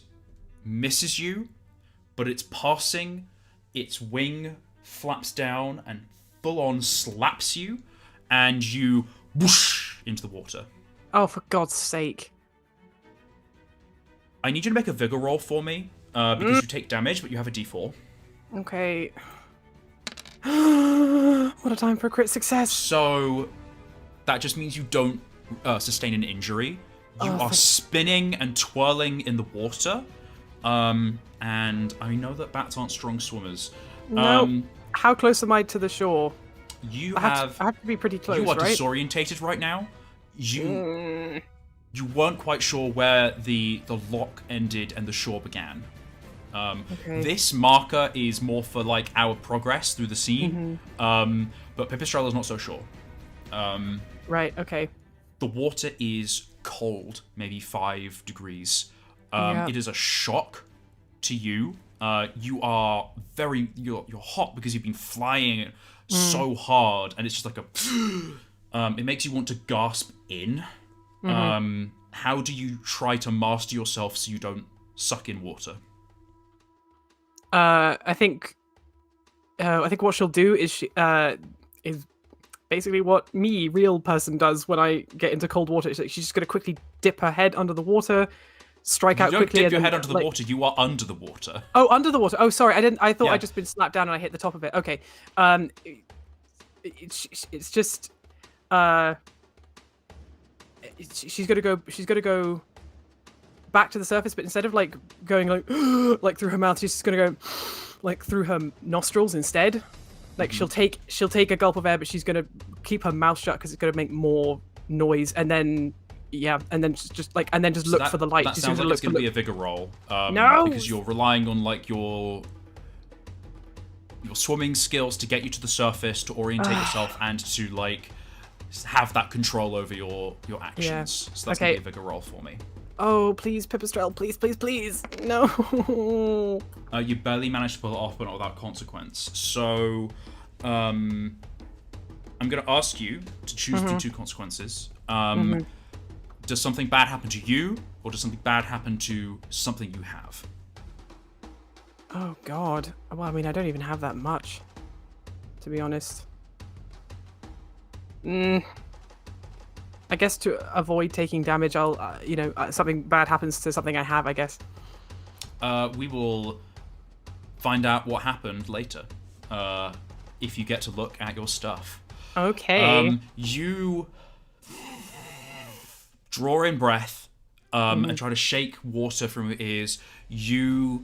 misses you, but it's passing. Its wing flaps down and full-on slaps you, and you whoosh into the water. Oh, for God's sake. I need you to make a vigor roll for me, because you take damage, but you have a d4. Okay. What a time for a crit success. So, that just means you don't sustain an injury. You are spinning and twirling in the water. And I know that bats aren't strong swimmers. No. How close am I to the shore? I have to be pretty close, You are right? disorientated right now. You weren't quite sure where the lock ended and the shore began. This marker is more for like our progress through the scene. But Pipistrelle is not so sure. Right, okay. The water is cold, maybe 5 degrees. It is a shock to you. You are you're hot because you've been flying so hard, and it's just like it makes you want to gasp in. How do you try to master yourself so you don't suck in water? I think what she'll do is is basically what real person does when I get into cold water. She's just going to quickly dip her head under the water, strike out quickly. You don't dip your head under the water. You are under the water. Oh, under the water. Oh, sorry. I thought I'd just been slapped down and I hit the top of it. Okay. It's just she's gonna go back to the surface, but instead of like going like through her mouth, she's just gonna go like through her nostrils instead. Like she'll take a gulp of air, but she's gonna keep her mouth shut because it's gonna make more noise, and then just look for the light. That sounds like it's gonna be a vigor roll. No, because you're relying on like your swimming skills to get you to the surface, to orientate yourself, and to like have that control over your actions. Yeah. So that's gonna be a vigor roll for me. Oh, please, Pipistrelle, please. No. You barely managed to pull it off, but not without consequence. So, I'm going to ask you to choose between 2 consequences. Does something bad happen to you, or does something bad happen to something you have? Oh God. Well, I mean, I don't even have that much, to be honest. I guess to avoid taking damage, I'll, something bad happens to something I have, I guess. We will find out what happened later, if you get to look at your stuff. Okay. You draw in breath, and try to shake water from your ears. You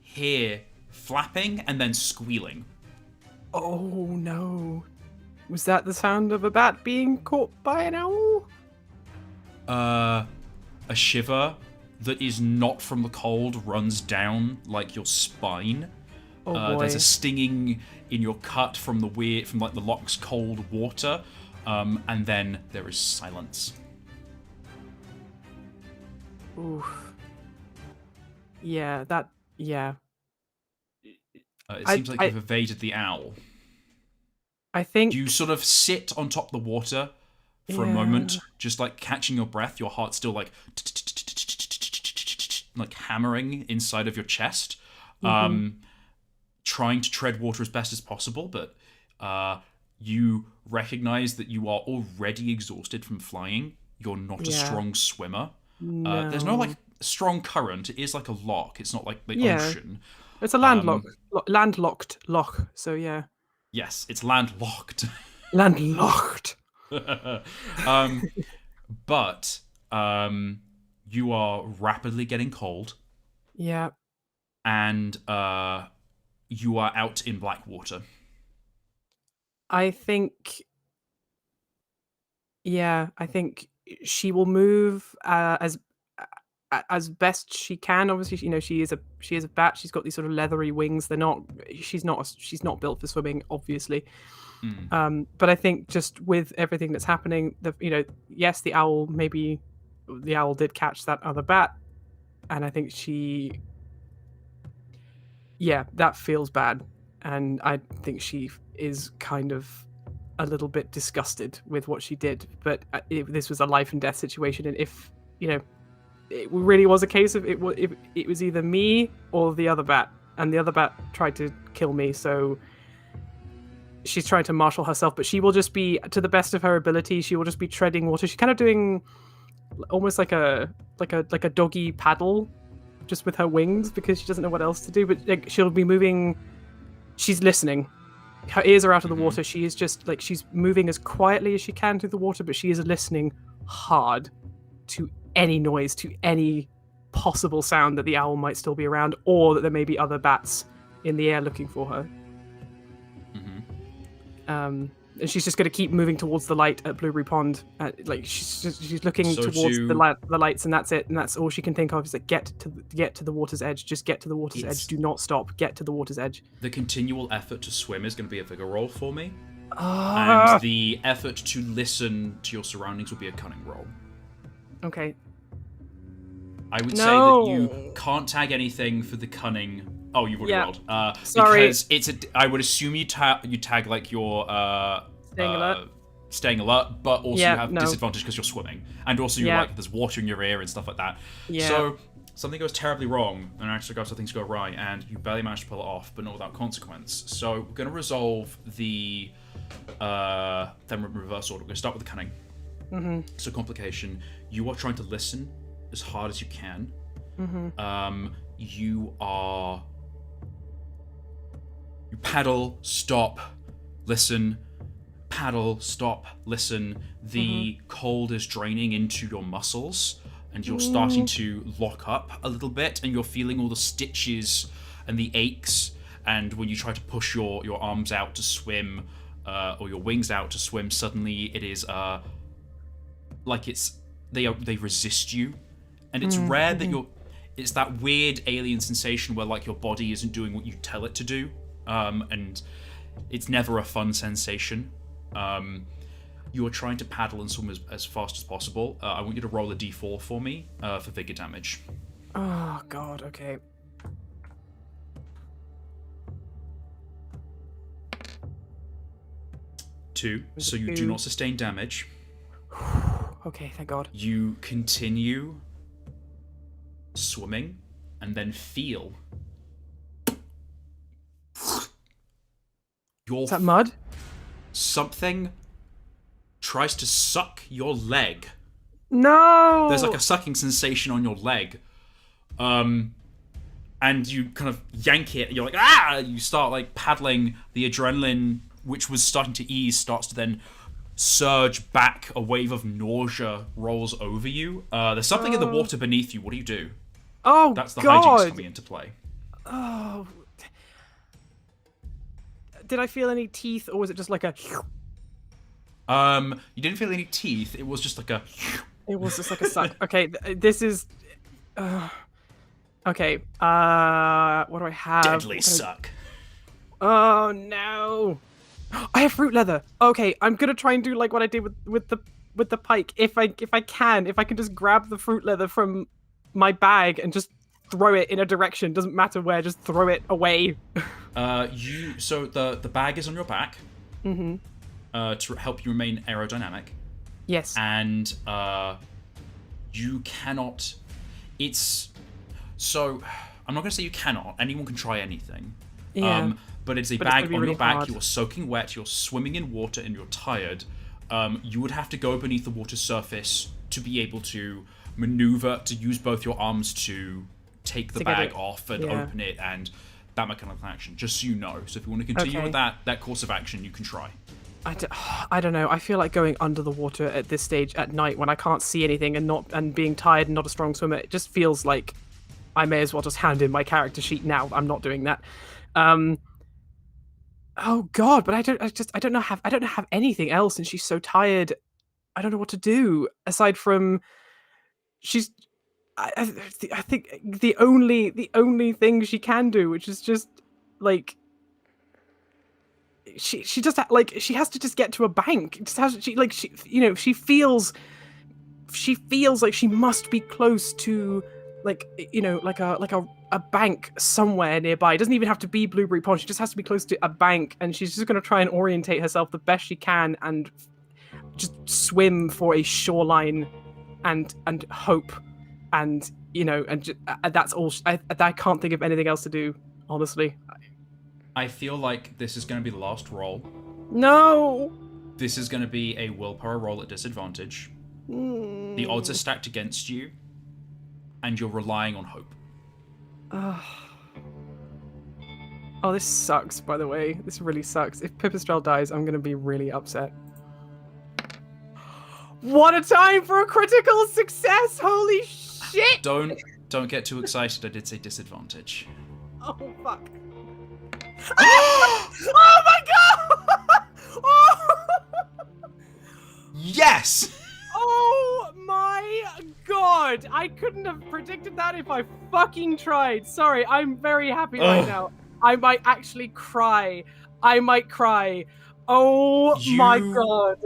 hear flapping and then squealing. Oh no. Was that the sound of a bat being caught by an owl? A shiver that is not from the cold runs down like your spine. Oh boy. There's a stinging in your cut from the lock's cold water, and then there is silence. Oof. Yeah, yeah. It seems like you've evaded the owl. I think... You sort of sit on top of the water for a moment, just like catching your breath, your heart still like hammering inside of your chest, trying to tread water as best as possible, but you recognize that you are already exhausted from flying. You're not a strong swimmer. No. There's no like strong current. It is like a lock. It's not like the ocean. It's a landlocked lock, so yeah. Yes, it's landlocked. Landlocked. But you are rapidly getting cold. Yeah. And you are out in black water. I think she will move as best she can. Obviously, she is a bat. She's got these sort of leathery wings. She's not built for swimming, obviously. But I think just with everything that's happening, yes, the owl did catch that other bat, and I think that feels bad, and I think she is kind of a little bit disgusted with what she did. But this was a life and death situation, and if it really was a case of it was either me or the other bat, and the other bat tried to kill me, so she's trying to marshal herself, but she will just be, to the best of her ability, she will just be treading water. She's kind of doing almost like a doggy paddle, just with her wings, because she doesn't know what else to do, but she'll be moving. She's listening. Her ears are out of the water. She is just she's moving as quietly as she can through the water, but she is listening hard to any noise, to any possible sound that the owl might still be around, or that there may be other bats in the air looking for her. And she's just going to keep moving towards the light at Blueberry Pond. She's looking towards the lights, and that's it. And that's all she can think of is get to the water's edge. Just get to the water's edge. Do not stop. Get to the water's edge. The continual effort to swim is going to be a vigor roll for me. And the effort to listen to your surroundings will be a cunning roll. Okay. I would say that you can't tag anything for the cunning. Oh, you've already rolled. Sorry. Because I would assume you tag like your staying alert, but also you have disadvantage because you're swimming, and also there's water in your ear and stuff like that. Yeah. So something goes terribly wrong, and actually got things go right, and you barely manage to pull it off, but not without consequence. So we're going to resolve the then reverse order. We're going to start with the cunning. So complication. You are trying to listen as hard as you can. You paddle, stop, listen, paddle, stop, listen. The cold is draining into your muscles, and you're starting to lock up a little bit, and you're feeling all the stitches and the aches, and when you try to push your arms out to swim, or your wings out to swim, suddenly it is they resist you, and it's rare that it's that weird alien sensation where your body isn't doing what you tell it to do, and it's never a fun sensation. You are trying to paddle and swim as fast as possible. I want you to roll a d4 for me for vigor damage. Oh god, okay. Two, so you do not sustain damage. Okay, thank God. You continue swimming and then feel your Is that mud? something tries to suck your leg. No! There's like a sucking sensation on your leg. And you kind of yank it, and you're like, ah! You start like paddling. The adrenaline, which was starting to ease, starts to then surge back. A wave of nausea rolls over you. There's something in the water beneath you. What do you do? Oh, That's the God! hijinks coming into play. Oh. Did I feel any teeth, or was it just like a... You didn't feel any teeth. It was just like a... It was just like a suck. Okay, this is... okay, what do I have? deadly suck. Oh, no! I have fruit leather! Okay, I'm gonna try and do like what I did with the pike. If I can just grab the fruit leather from my bag and just throw it in a direction, doesn't matter where, just throw it away. So the bag is on your back. Mm-hmm. To help you remain aerodynamic. Yes. And you cannot... So, I'm not going to say you cannot. Anyone can try anything. Yeah. But it's a But it's bag gonna be on really your back. hard. You're soaking wet. You're swimming in water and you're tired. You would have to go beneath the water surface to be able to maneuver, to use both your arms to take the To get bag it. off and Yeah. open it and that mechanical action. Just so you know. So if you want to continue Okay. with that course of action, you can try. I don't know. I feel like going under the water at this stage at night when I can't see anything and being tired and not a strong swimmer. It just feels like I may as well just hand in my character sheet now. I'm not doing that. Oh God! But I don't have anything else, and she's so tired. I don't know what to do aside from she's. I think the only thing she can do, which is just like. She just like she has to just get to a bank. It just has she feels like she must be close to like a bank somewhere nearby. It doesn't even have to be Blueberry Pond. She just has to be close to a bank, and she's just going to try and orientate herself the best she can and just swim for a shoreline and hope and that's all. I can't think of anything else to do, honestly. I feel like this is going to be the last roll. No. This is going to be a willpower roll at disadvantage. The odds are stacked against you, and you're relying on hope. Oh, this sucks, by the way. This really sucks. If Pipistrelle dies, I'm going to be really upset. What a time for a critical success! Holy shit! Don't get too excited. I did say disadvantage. Oh, fuck. Oh my god! Oh! Yes! Oh my god! I couldn't have predicted that if I fucking tried. Sorry, I'm very happy right now. I might actually cry. I might cry. Oh my god.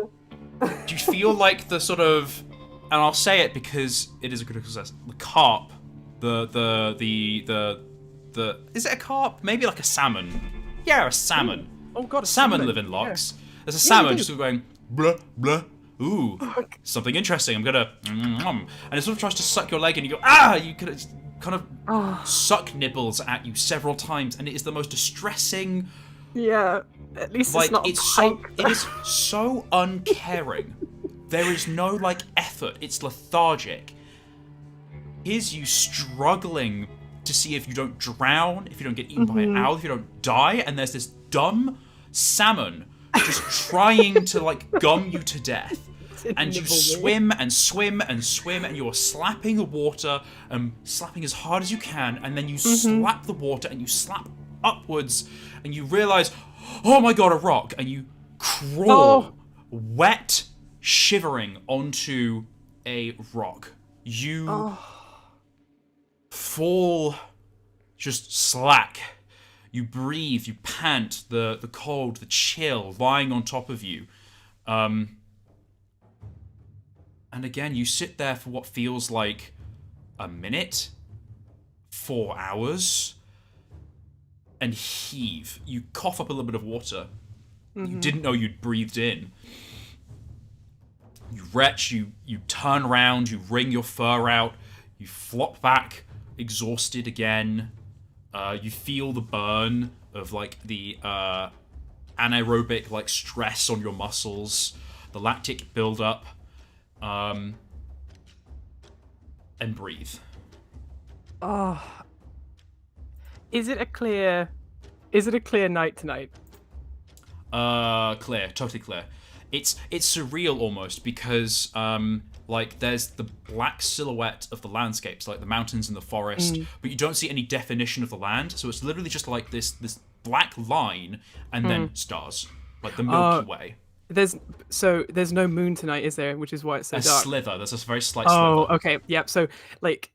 Do you feel like the sort of, and I'll say it because it is a critical success, the carp, the is it a carp? Maybe like a salmon. Yeah, a salmon. Oh god, a salmon live in locks. There's a salmon just going blah blah. Ooh, something interesting. I'm gonna, and it sort of tries to suck your leg, and you go You could kind of suck nibbles at you several times, and it is the most distressing. Yeah, at least Like it's not. it is so uncaring. There is no like effort. It's lethargic. Here's you struggling to see if you don't drown, if you don't get eaten by an owl, if you don't die, and there's this dumb salmon just trying to like gum you to death. And you swim and swim and swim, and you're slapping the water and slapping as hard as you can, and then you slap the water and you slap upwards, and you realize, oh my god, a rock, and you crawl, wet, shivering onto a rock. You fall just slack. You breathe, you pant, the cold, the chill lying on top of you. And again, you sit there for what feels like a minute, 4 hours, and heave. You cough up a little bit of water. You didn't know you'd breathed in. You retch, you turn around, you wring your fur out, you flop back, exhausted again. You feel the burn of like the anaerobic like stress on your muscles, the lactic buildup, and breathe. Oh. Is it a clear night tonight? Clear, totally clear. It's surreal almost because like there's the black silhouette of the landscapes, like the mountains and the forest, but you don't see any definition of the land. So it's literally just like this black line and then stars, like the Milky Way. There's no moon tonight, is there? Which is why it's so dark. Slither. There's a very slight Oh, slither. okay. Yep. So like,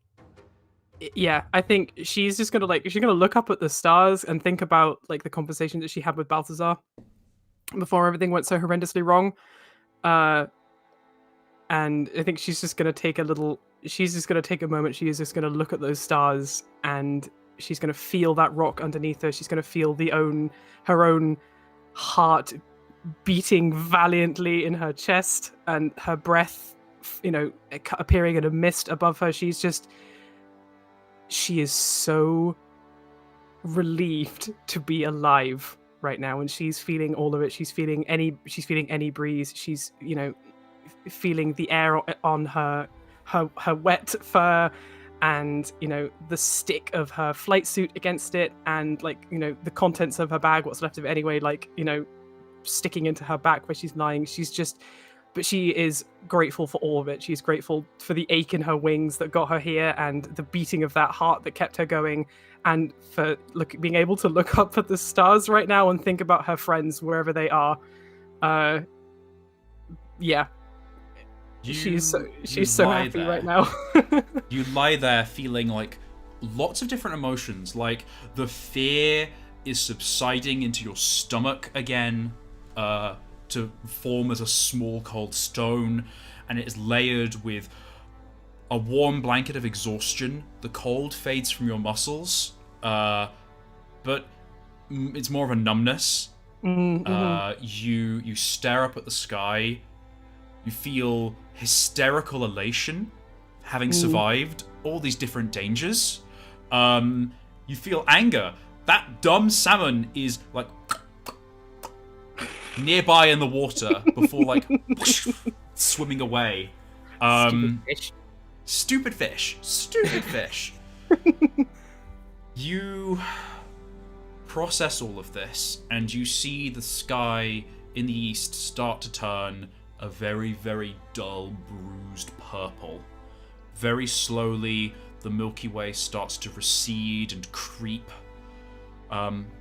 yeah, I think she's just gonna look up at the stars and think about like the conversation that she had with Balthazar before everything went so horrendously wrong. And I think she's just gonna take a moment. She's just gonna look at those stars, and she's gonna feel that rock underneath her. She's gonna feel her own heart beating valiantly in her chest, and her breath, appearing in a mist above her. She is so relieved to be alive right now, and she's feeling all of it. She's feeling any breeze. She's feeling the air on her wet fur, and the stick of her flight suit against it, and the contents of her bag, what's left of it anyway, sticking into her back where she's lying. But she is grateful for all of it. She's grateful for the ache in her wings that got her here, and the beating of that heart that kept her going, and for being able to look up at the stars right now and think about her friends wherever they are. Yeah. She's so happy there. right now. You lie there feeling like lots of different emotions. Like the fear is subsiding into your stomach again, to form as a small cold stone, and it is layered with a warm blanket of exhaustion. The cold fades from your muscles, but it's more of a numbness. Mm-hmm. You stare up at the sky. You feel hysterical elation, having survived all these different dangers. You feel anger. That dumb salmon is like nearby in the water before whoosh, swimming away. Stupid fish. You process all of this, and you see the sky in the east start to turn a very, very dull, bruised purple. Very slowly, the Milky Way starts to recede and creep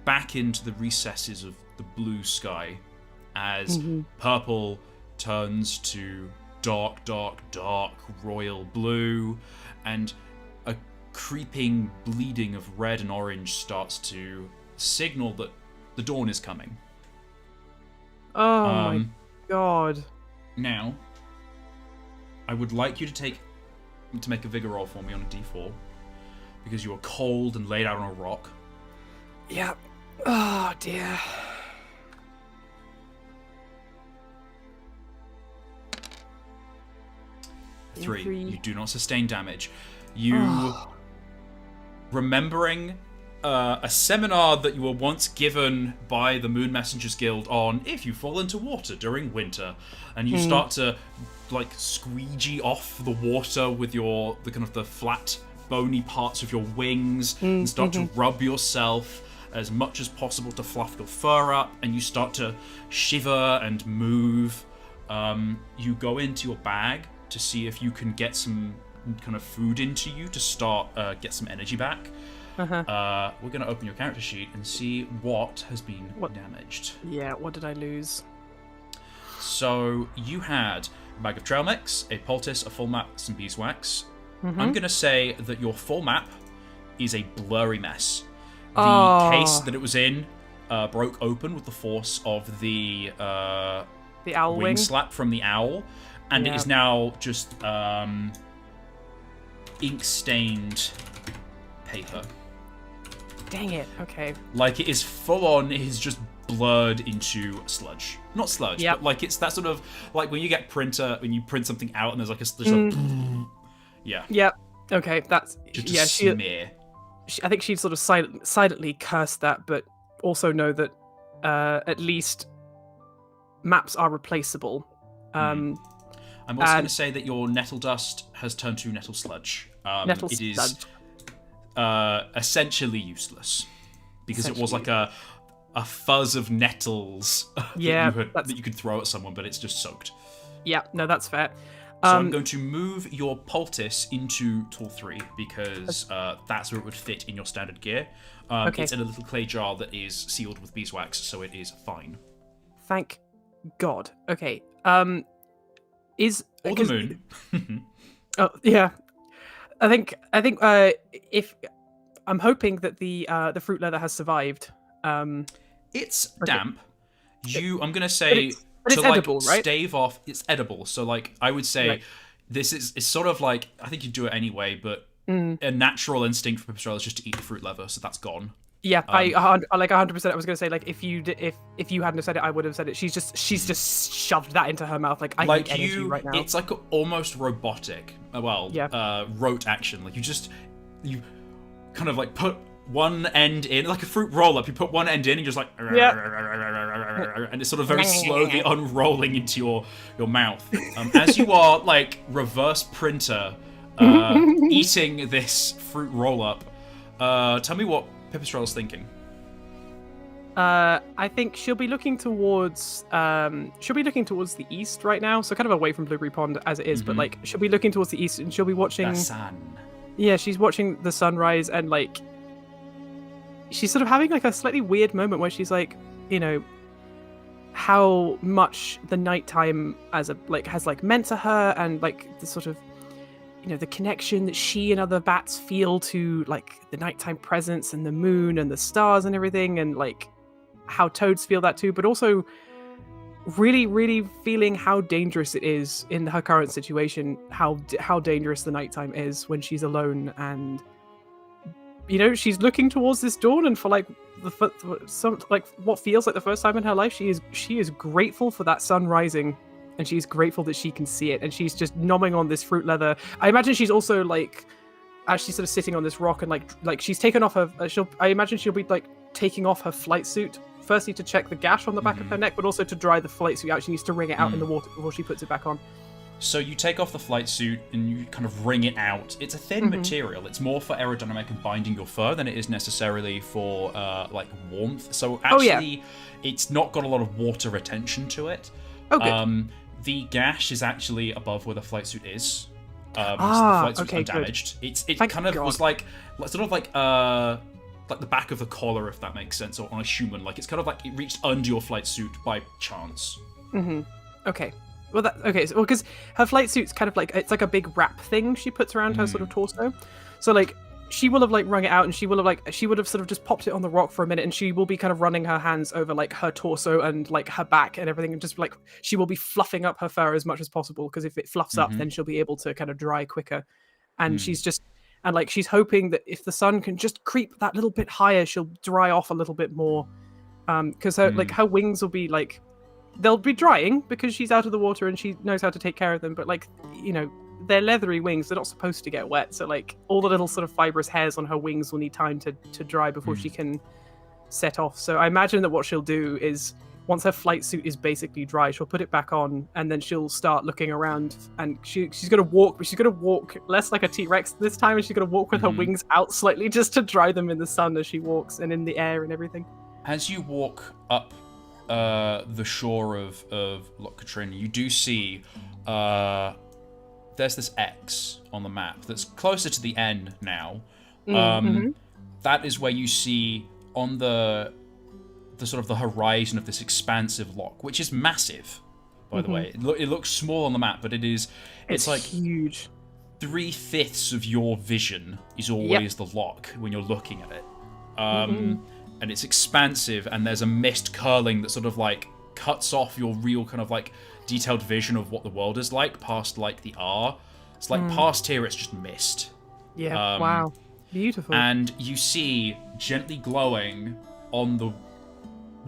back into the recesses of the blue sky, as purple turns to dark, dark, dark royal blue, and a creeping bleeding of red and orange starts to signal that the dawn is coming. Oh my god. Now, I would like you to make a vigor roll for me on a d4, because you are cold and laid out on a rock. Yeah. Oh dear. 3. You do not sustain damage. You, remembering a seminar that you were once given by the Moon Messengers Guild on if you fall into water during winter, and you start to squeegee off the water with the flat bony parts of your wings, and start to rub yourself as much as possible to fluff your fur up, and you start to shiver and move. You go into your bag to see if you can get some kind of food into you to start get some energy back. We're going to open your character sheet and see what has been damaged. Yeah, what did I lose? So you had a bag of trail mix, a poultice, a full map, some beeswax. I'm going to say that your full map is a blurry mess. The case that it was in broke open with the force of the owl wing slap from the owl, and it is now just ink-stained paper. Dang it, okay. Like, it is full on, it is just blurred into sludge. Not sludge, Yep. but like it's that sort of like when you print something out and there's like a yeah. Yep. Okay, that's Just yeah. a smear. I think she'd sort of silently curse that, but also know that at least maps are replaceable. I'm also going to say that your nettle dust has turned to nettle sludge. It is essentially useless because it was like a fuzz of nettles that you could throw at someone, but it's just soaked. Yeah, no, that's fair. So I'm going to move your poultice into tool 3 because that's where it would fit in your standard gear. Okay. It's in a little clay jar that is sealed with beeswax, so it is fine. Thank God. Okay. Is or the moon. Oh yeah, I think if I'm hoping that the fruit leather has survived. It's damp. I'm gonna say but it's to edible, right? stave off. It's edible. So like I would say, this is it's sort of like I think you do it anyway, but a natural instinct for Pipistrelle is just to eat the fruit leather, so that's gone. Yeah, I like 100%. I was gonna say like if you hadn't have said it, I would have said it. She's just shoved that into her mouth. Like I need energy right now. It's like almost robotic. Rote action. Like you kind of like put one end in, like a fruit roll up. You put one end in, and you're just like, and it's sort of very slowly unrolling into your mouth as you are like reverse printer eating this fruit roll up. Tell me what Pipistrelle's thinking. I think she'll be looking towards the east right now, so kind of away from Blueberry Pond as it is, but like she'll be looking towards the east and she'll be watching the sun. Yeah, she's watching the sunrise and like she's sort of having like a slightly weird moment where she's like, you know, how much the nighttime has meant to her and like the sort of, you know, the connection that she and other bats feel to like the nighttime presence and the moon and the stars and everything, and like how toads feel that too, but also really, really feeling how dangerous it is in her current situation, how dangerous the nighttime is when she's alone, and you know, she's looking towards this dawn, and for like what feels like the first time in her life, she is grateful for that sun rising. And she's grateful that she can see it, and she's just nomming on this fruit leather. I imagine she's also like, as she's sort of sitting on this rock, and like she's taken off her. I imagine she'll be like taking off her flight suit, firstly to check the gash on the back of her neck, but also to dry the flight suit out. She needs to wring it out in the water before she puts it back on. So you take off the flight suit and you kind of wring it out. It's a thin material. It's more for aerodynamic and binding your fur than it is necessarily for like warmth. So actually, it's not got a lot of water retention to it. Oh, good. The gash is actually above where the flight suit is. So the flight suit's undamaged. Good. It kind of was like sort of like the back of the collar, if that makes sense, or on a human. Like it's kind of like it reached under your flight suit by chance. Okay. Well, because her flight suit's kind of like, it's like a big wrap thing she puts around her sort of torso. So like she will have like wrung it out, and she would have sort of just popped it on the rock for a minute, and she will be kind of running her hands over like her torso and like her back and everything, and just like she will be fluffing up her fur as much as possible, because if it fluffs up, then she'll be able to kind of dry quicker. And she's hoping that if the sun can just creep that little bit higher, she'll dry off a little bit more, because her wings will be like, they'll be drying because she's out of the water and she knows how to take care of them, but like, you know, they're leathery wings, they're not supposed to get wet, so like all the little sort of fibrous hairs on her wings will need time to dry before she can set off. So I imagine that what she'll do is, once her flight suit is basically dry, she'll put it back on, and then she'll start looking around, and she's gonna walk, but she's gonna walk less like a T-Rex this time, and she's gonna walk with her wings out slightly just to dry them in the sun as she walks and in the air and everything. As you walk up the shore of Loch Katrine, you do see there's this X on the map that's closer to the end now. That is where you see on the sort of the horizon of this expansive loch, which is massive, by the way. It looks small on the map, but it's like huge. 3/5 of your vision is always the loch when you're looking at it. And it's expansive, and there's a mist curling that sort of like cuts off your real kind of like detailed vision of what the world is like past like the R. It's like past here, it's just mist. Yeah. Wow. Beautiful. And you see gently glowing on the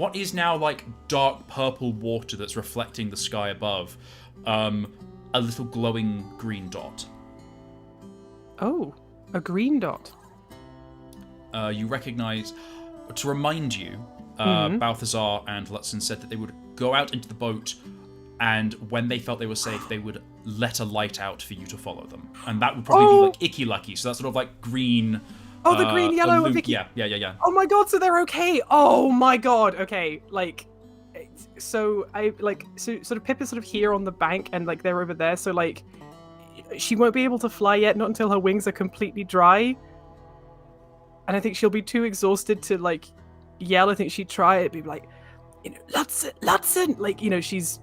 what is now like dark purple water that's reflecting the sky above, a little glowing green dot. Oh, a green dot. You recognize, to remind you, Balthazar and Lutzen said that they would go out into the boat, and when they felt they were safe, they would let a light out for you to follow them. And that would probably be like Icky Lucky, so that's sort of like green... Oh, the green, yellow, and Vicky. Yeah. Oh my god, so they're okay. Oh my god, okay. Like, so sort of Pip is sort of here on the bank, and like they're over there, so like, she won't be able to fly yet, not until her wings are completely dry. And I think she'll be too exhausted to like yell. I think she'd try it, be like, Lutzen, like, she's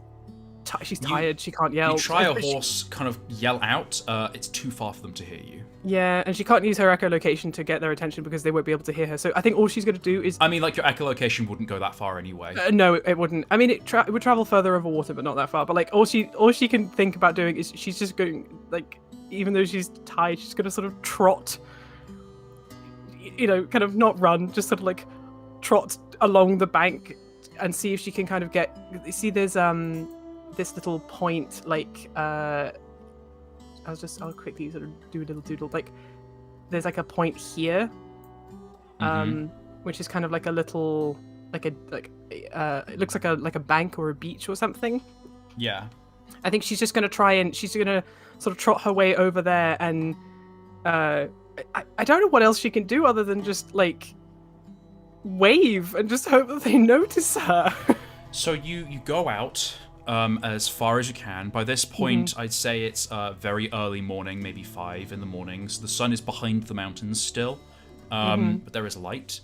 tired, she can't yell. You try a horse kind of yell out, it's too far for them to hear you. Yeah, and she can't use her echolocation to get their attention because they won't be able to hear her. So I think all she's going to do is... I mean, like, your echolocation wouldn't go that far anyway. No, it wouldn't. I mean, it would travel further over water, but not that far. But like, all she can think about doing is she's just going, like, even though she's tired, she's going to sort of trot, kind of not run, just sort of like trot along the bank and see if she can kind of get... See, there's this little point, like... I'll quickly sort of do a little doodle. Like, there's like a point here, which is kind of like a little, it looks like a bank or a beach or something. Yeah. I think she's just gonna she's gonna sort of trot her way over there, and I don't know what else she can do other than just like wave and just hope that they notice her. So you go out. As far as you can. By this point, I'd say it's very early morning, maybe 5 in the mornings. The sun is behind the mountains still, but there is light.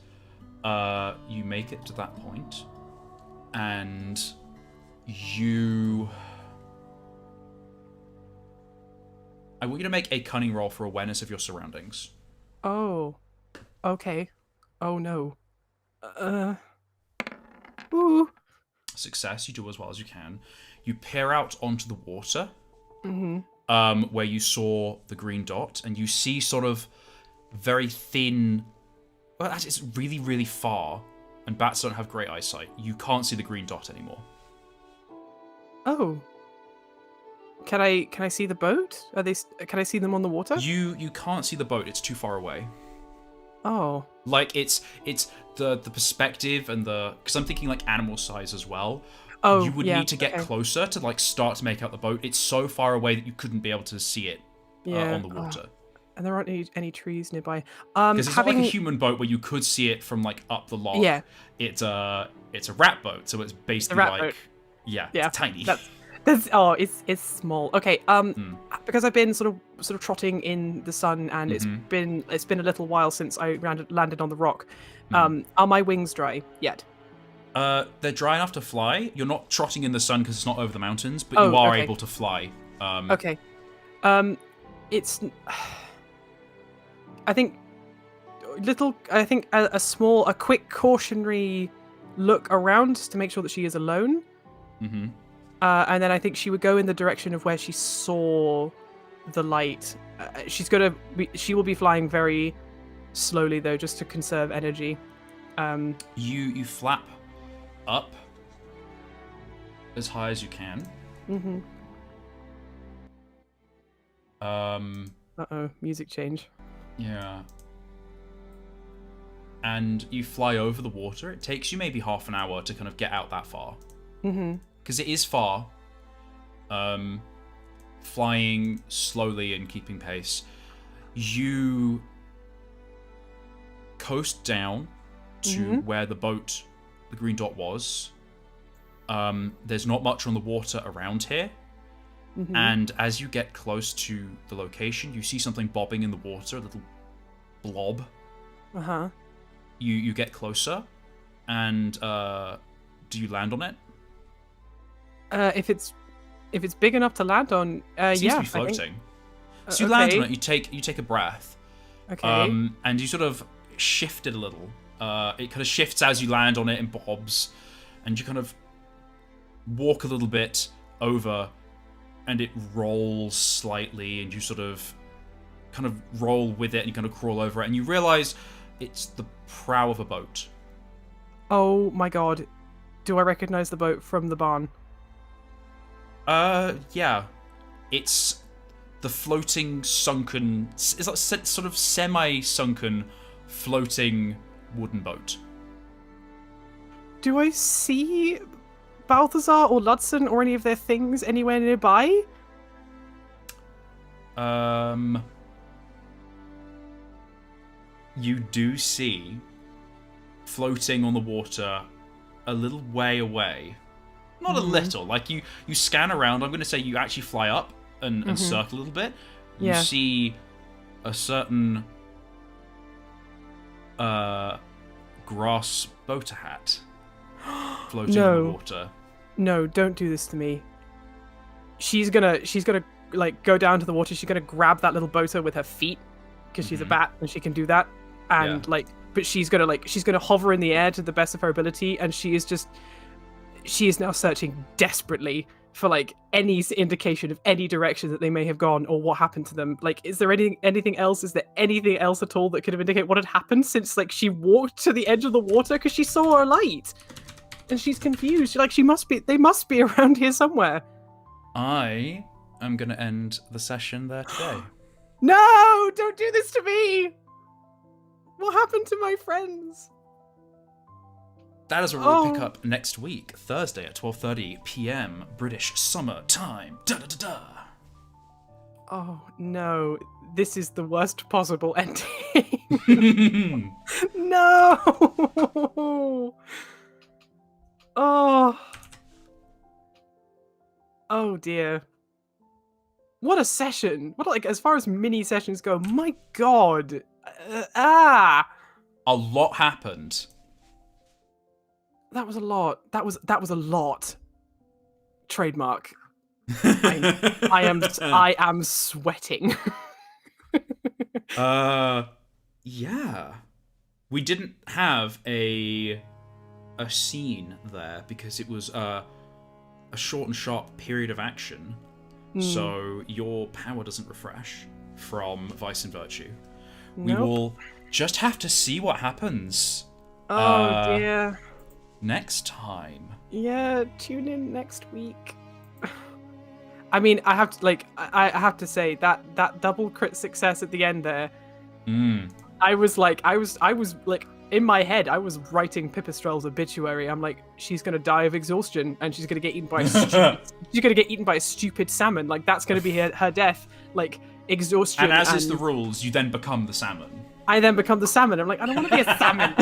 You make it to that point, and I want you to make a cunning roll for awareness of your surroundings. Oh, okay. Oh no. Ooh. Success, you do as well as you can. You peer out onto the water, where you saw the green dot, and you see sort of very thin... Well, it's really, really far, and bats don't have great eyesight. You can't see the green dot anymore. Oh. Can I see the boat? Can I see them on the water? You can't see the boat, it's too far away. Oh. Like, it's the perspective and because I'm thinking like animal size as well. Oh, you would need to get closer to like start to make out the boat. It's so far away that you couldn't be able to see it on the water. And there aren't any trees nearby. Because it's not like a human boat where you could see it from like up the lock. Yeah. It's a rat boat, so it's basically like boat. Yeah, it's tiny. It's small. Okay. Because I've been sort of trotting in the sun, and it's been a little while since I landed on the rock. Are my wings dry yet? They're dry enough to fly. You're not trotting in the sun because it's not over the mountains, but you are able to fly. Okay. It's... I think a quick cautionary look around to make sure that she is alone. Mm-hmm. And then I think she would go in the direction of where she saw the light. She will be flying very slowly though, just to conserve energy. You flap up as high as you can. Mm-hmm. Music change. Yeah. And you fly over the water. It takes you maybe half an hour to kind of get out that far. Mm-hmm. Because it is far. Flying slowly and keeping pace. You coast down to where the green dot was. There's not much on the water around here. Mm-hmm. And as you get close to the location, you see something bobbing in the water, a little blob. Uh-huh. You get closer, and do you land on it? If it's big enough to land on, it seems to be floating. So you land on it. You take a breath. Okay. And you sort of shift it a little. It kind of shifts as you land on it and bobs, and you kind of walk a little bit over, and it rolls slightly, and you sort of kind of roll with it, and you kind of crawl over it, and you realize it's the prow of a boat. Oh my god. Do I recognize the boat from the barn? Yeah. It's the floating, sunken... It's like sort of semi-sunken, floating wooden boat. Do I see Balthazar or Ludson or any of their things anywhere nearby? You do see, floating on the water, a little way away. Not a little, like you scan around. I'm going to say you actually fly up and circle a little bit. You see a certain grass boater hat floating on the water. No, don't do this to me. She's gonna like go down to the water. She's gonna grab that little boater with her feet because she's a bat and she can do that. And but she's gonna hover in the air to the best of her ability, and she is now searching desperately for like any indication of any direction that they may have gone or what happened to them. Like, is there anything else? Is there anything else at all that could have indicated what had happened since like she walked to the edge of the water? Because she saw a light, and she's confused. They must be around here somewhere. I am gonna end the session there today. No! Don't do this to me! What happened to my friends? That is where we'll pick up next week, Thursday at 12:30 p.m. British Summer Time. Da da da da. Oh no, this is the worst possible ending. No. Oh dear. What a session! As far as mini sessions go, my god. A lot happened. That was a lot. That was a lot. Trademark. I am sweating. Yeah. We didn't have a scene there because it was a short and sharp period of action. So your power doesn't refresh from Vice and Virtue. Nope. We will just have to see what happens. Oh dear. Next time. Yeah, tune in next week. I mean, I have to say that double crit success at the end there. I was like in my head, I was writing Pipistrelle's obituary. I'm like, she's gonna die of exhaustion, and she's gonna get eaten by a stupid salmon. Like, that's gonna be her death. Like, exhaustion. And as is the rules, you then become the salmon. I then become the salmon. I'm like, I don't want to be a salmon.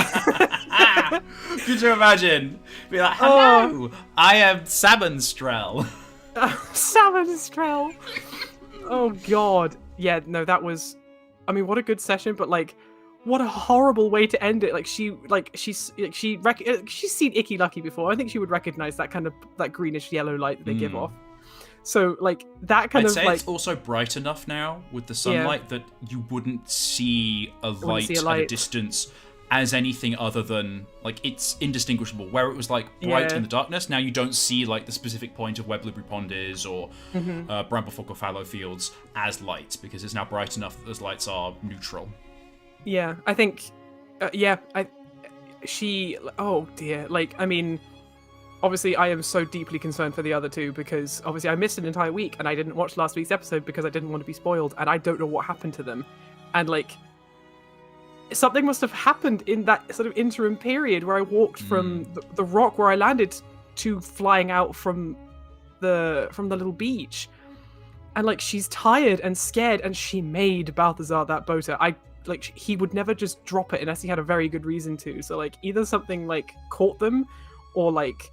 Could you imagine? Be like, hello, I am Salmonstrelle. Salmonstrelle. Oh god. Yeah, no, that was. I mean, what a good session, but like, what a horrible way to end it. She's seen Icky Lucky before. I think she would recognize that kind of that greenish yellow light that they give off. So like that kind I'd of say like it's also bright enough now with the sunlight that you wouldn't see a light at a distance as anything other than like it's indistinguishable. Where it was like bright in the darkness, now you don't see like the specific point of where Blueberry Pond is or Bramblethorpe or Fallow Fields as lights because it's now bright enough that those lights are neutral. Yeah, I think. Oh dear. Like, I mean. Obviously, I am so deeply concerned for the other two because obviously I missed an entire week and I didn't watch last week's episode because I didn't want to be spoiled and I don't know what happened to them. And like, something must have happened in that sort of interim period where I walked from the rock where I landed to flying out from the little beach. And like, she's tired and scared and she made Balthazar that boater. He would never just drop it unless he had a very good reason to. So like, either something like caught them or like,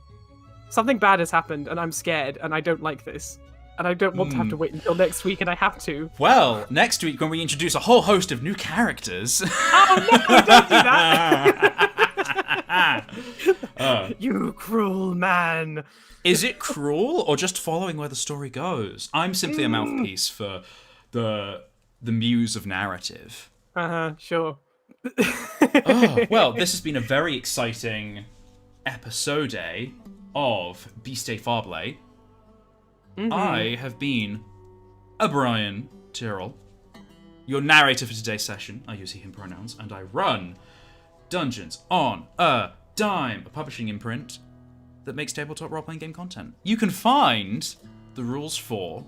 something bad has happened, and I'm scared, and I don't like this. And I don't want to have to wait until next week, and I have to. Well, next week when we introduce a whole host of new characters... Oh, no, don't do that! You cruel man. Is it cruel, or just following where the story goes? I'm simply a mouthpiece for the muse of narrative. Sure. Well, this has been a very exciting episode of Beast Fables. I have been Brian Tyrrell, your narrator for today's session. I use he, him pronouns, and I run Dungeons on a Dime, a publishing imprint that makes tabletop role-playing game content. You can find the rules for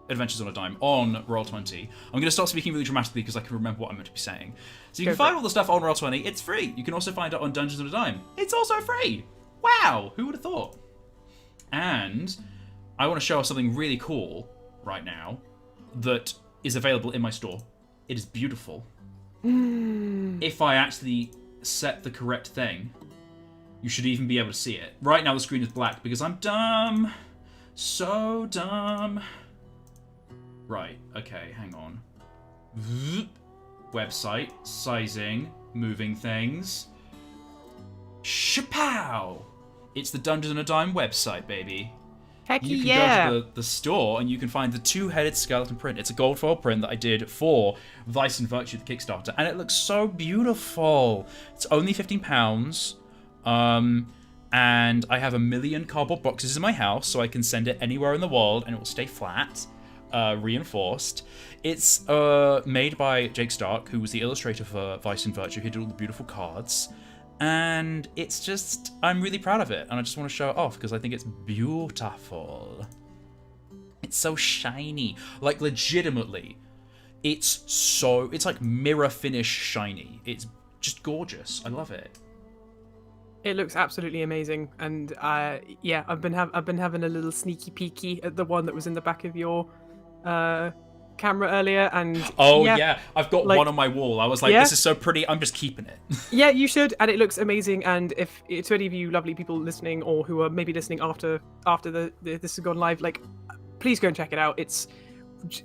Adventures on a Dime on Roll20. I'm going to start speaking really dramatically because I can remember what I'm meant to be saying. So you can find all the stuff on Roll20. It's free. You can also find it on Dungeons on a Dime. It's also free. Wow, who would have thought? And I want to show off something really cool right now that is available in my store. It is beautiful. If I actually set the correct thing, you should even be able to see it. Right now the screen is black because I'm dumb. So dumb. Right, okay, hang on. Website, sizing, moving things. Shapow! It's the Dungeons on a Dime website, baby. Heck You can yeah. go to the store and you can find the two-headed skeleton print. It's a gold foil print that I did for Vice and Virtue, the Kickstarter, and it looks so beautiful. It's only £15. And I have 1 million cardboard boxes in my house, so I can send it anywhere in the world and it will stay flat, reinforced. It's made by Jake Stark, who was the illustrator for Vice and Virtue. He did all the beautiful cards. And it's just, I'm really proud of it, and I just want to show it off because I think it's beautiful. It's so shiny, like legitimately. It's like mirror finish shiny. It's just gorgeous. I love it. It looks absolutely amazing, and yeah, I've been having a little sneaky peeky at the one that was in the back of your camera earlier, and yeah, I've got one on my wall. I was like, this is so pretty, I'm just keeping it. Yeah, you should, and it looks amazing. And if to any of you lovely people listening, or who are maybe listening after this has gone live, like, please go and check it out. It's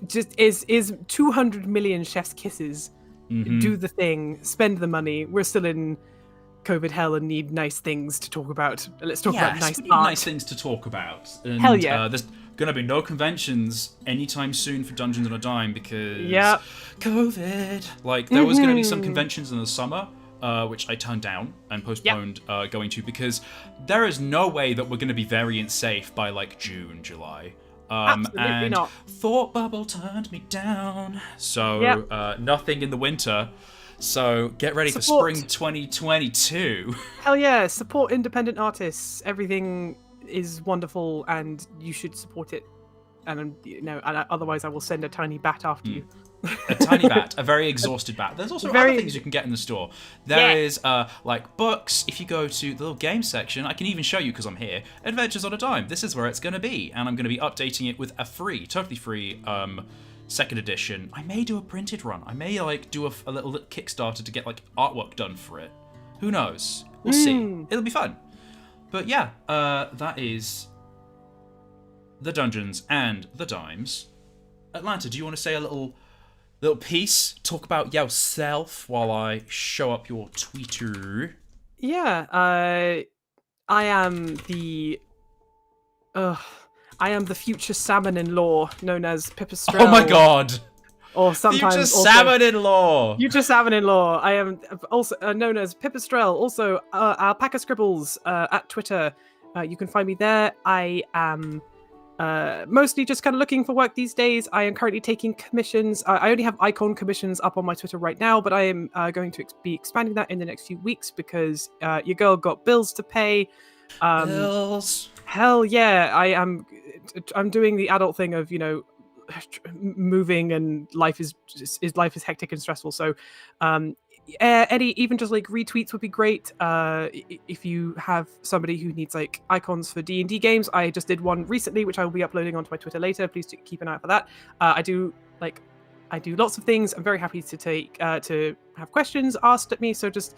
just is 200 million chef's kisses. Do the thing, spend the money. We're still in COVID hell and need nice things to talk about. Let's talk about nice art. Nice things to talk about. And, hell yeah. There's gonna be no conventions anytime soon for Dungeons on a Dime because COVID. Like, there was gonna be some conventions in the summer, which I turned down and postponed going to, because there is no way that we're gonna be variant safe by like June, July. Absolutely not. Thought bubble turned me down. So nothing in the winter. So get ready for spring 2022. Hell yeah, support independent artists. Everything is wonderful and you should support it. And otherwise I will send a tiny bat after you. A tiny bat, a very exhausted bat. There's also other things you can get in the store. There is like books. If you go to the little game section, I can even show you because I'm here. Adventures on a Dime. This is where it's going to be, and I'm going to be updating it with a totally free second edition. I may do a printed run. I may like do a little Kickstarter to get like artwork done for it. Who knows? We'll see. It'll be fun. But yeah, that is the Dungeons and the Dimes. Atlanta, do you want to say a little piece? Talk about yourself while I show up your Twitter. Yeah, I am the future salmon-in-law known as Pipistrelle. Oh my god! Or sometimes future salmon-in-law! Future salmon-in-law. I am also known as Pipistrelle. Also, Alpaca Scribbles at Twitter. You can find me there. I am mostly just kind of looking for work these days. I am currently taking commissions. I only have icon commissions up on my Twitter right now, but I am going to be expanding that in the next few weeks because your girl got bills to pay. Bills. Hell yeah! I'm doing the adult thing of, moving, and life is hectic and stressful. So, even just like retweets would be great. If you have somebody who needs like icons for D&D games, I just did one recently, which I will be uploading onto my Twitter later. Please keep an eye out for that. I do lots of things. I'm very happy to take to have questions asked at me. So just.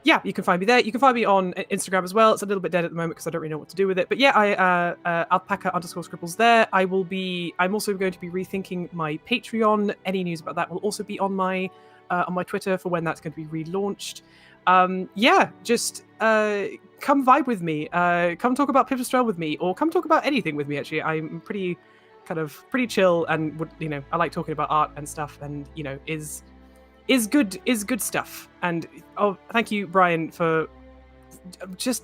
Yeah, you can find me there. You can find me on Instagram as well. It's a little bit dead at the moment because I don't really know what to do with it. But yeah, alpaca_scribbles there. I'm also going to be rethinking my Patreon. Any news about that will also be on my Twitter for when that's going to be relaunched. Just come vibe with me. Come talk about Pipistrelle with me, or come talk about anything with me. Actually, I'm pretty chill, and I like talking about art and stuff, and is good stuff. And thank you, Brian, for just,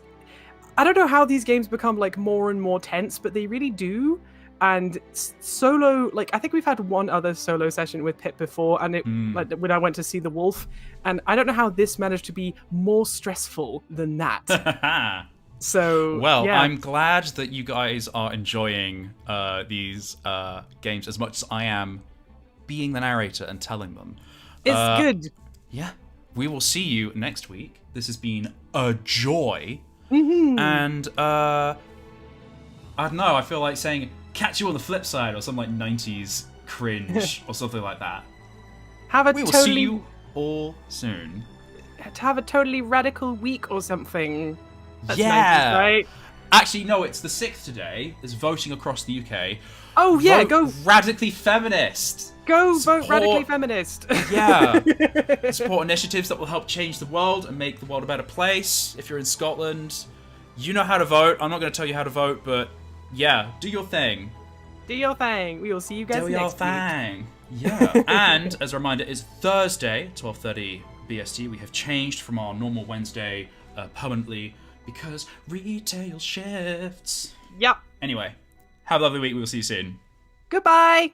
I don't know how these games become like more and more tense, but they really do. And solo, like, I think we've had one other solo session with Pip before, and it like when I went to see the wolf, and I don't know how this managed to be more stressful than that. So Well, yeah. I'm glad that you guys are enjoying these games as much as I am being the narrator and telling them. It's good. Yeah. We will see you next week. This has been a joy. And I don't know, I feel like saying catch you on the flip side or some like 90s cringe or something like that. We will see you all soon. To have a totally radical week or something. That's Yeah. 90s, right? Actually, no, it's the 6th today. There's voting across the UK. Oh yeah, Vote go radically feminist. vote Support- radically feminist. Yeah. Support initiatives that will help change the world and make the world a better place. If you're in Scotland, you know how to vote. I'm not going to tell you how to vote, but yeah, do your thing. Do your thing. We will see you guys Do next your week. thing. Yeah. And as a reminder, it's Thursday, 12:30 BST. We have changed from our normal Wednesday permanently because retail shifts. Yep. Anyway, have a lovely week. We will see you soon. Goodbye.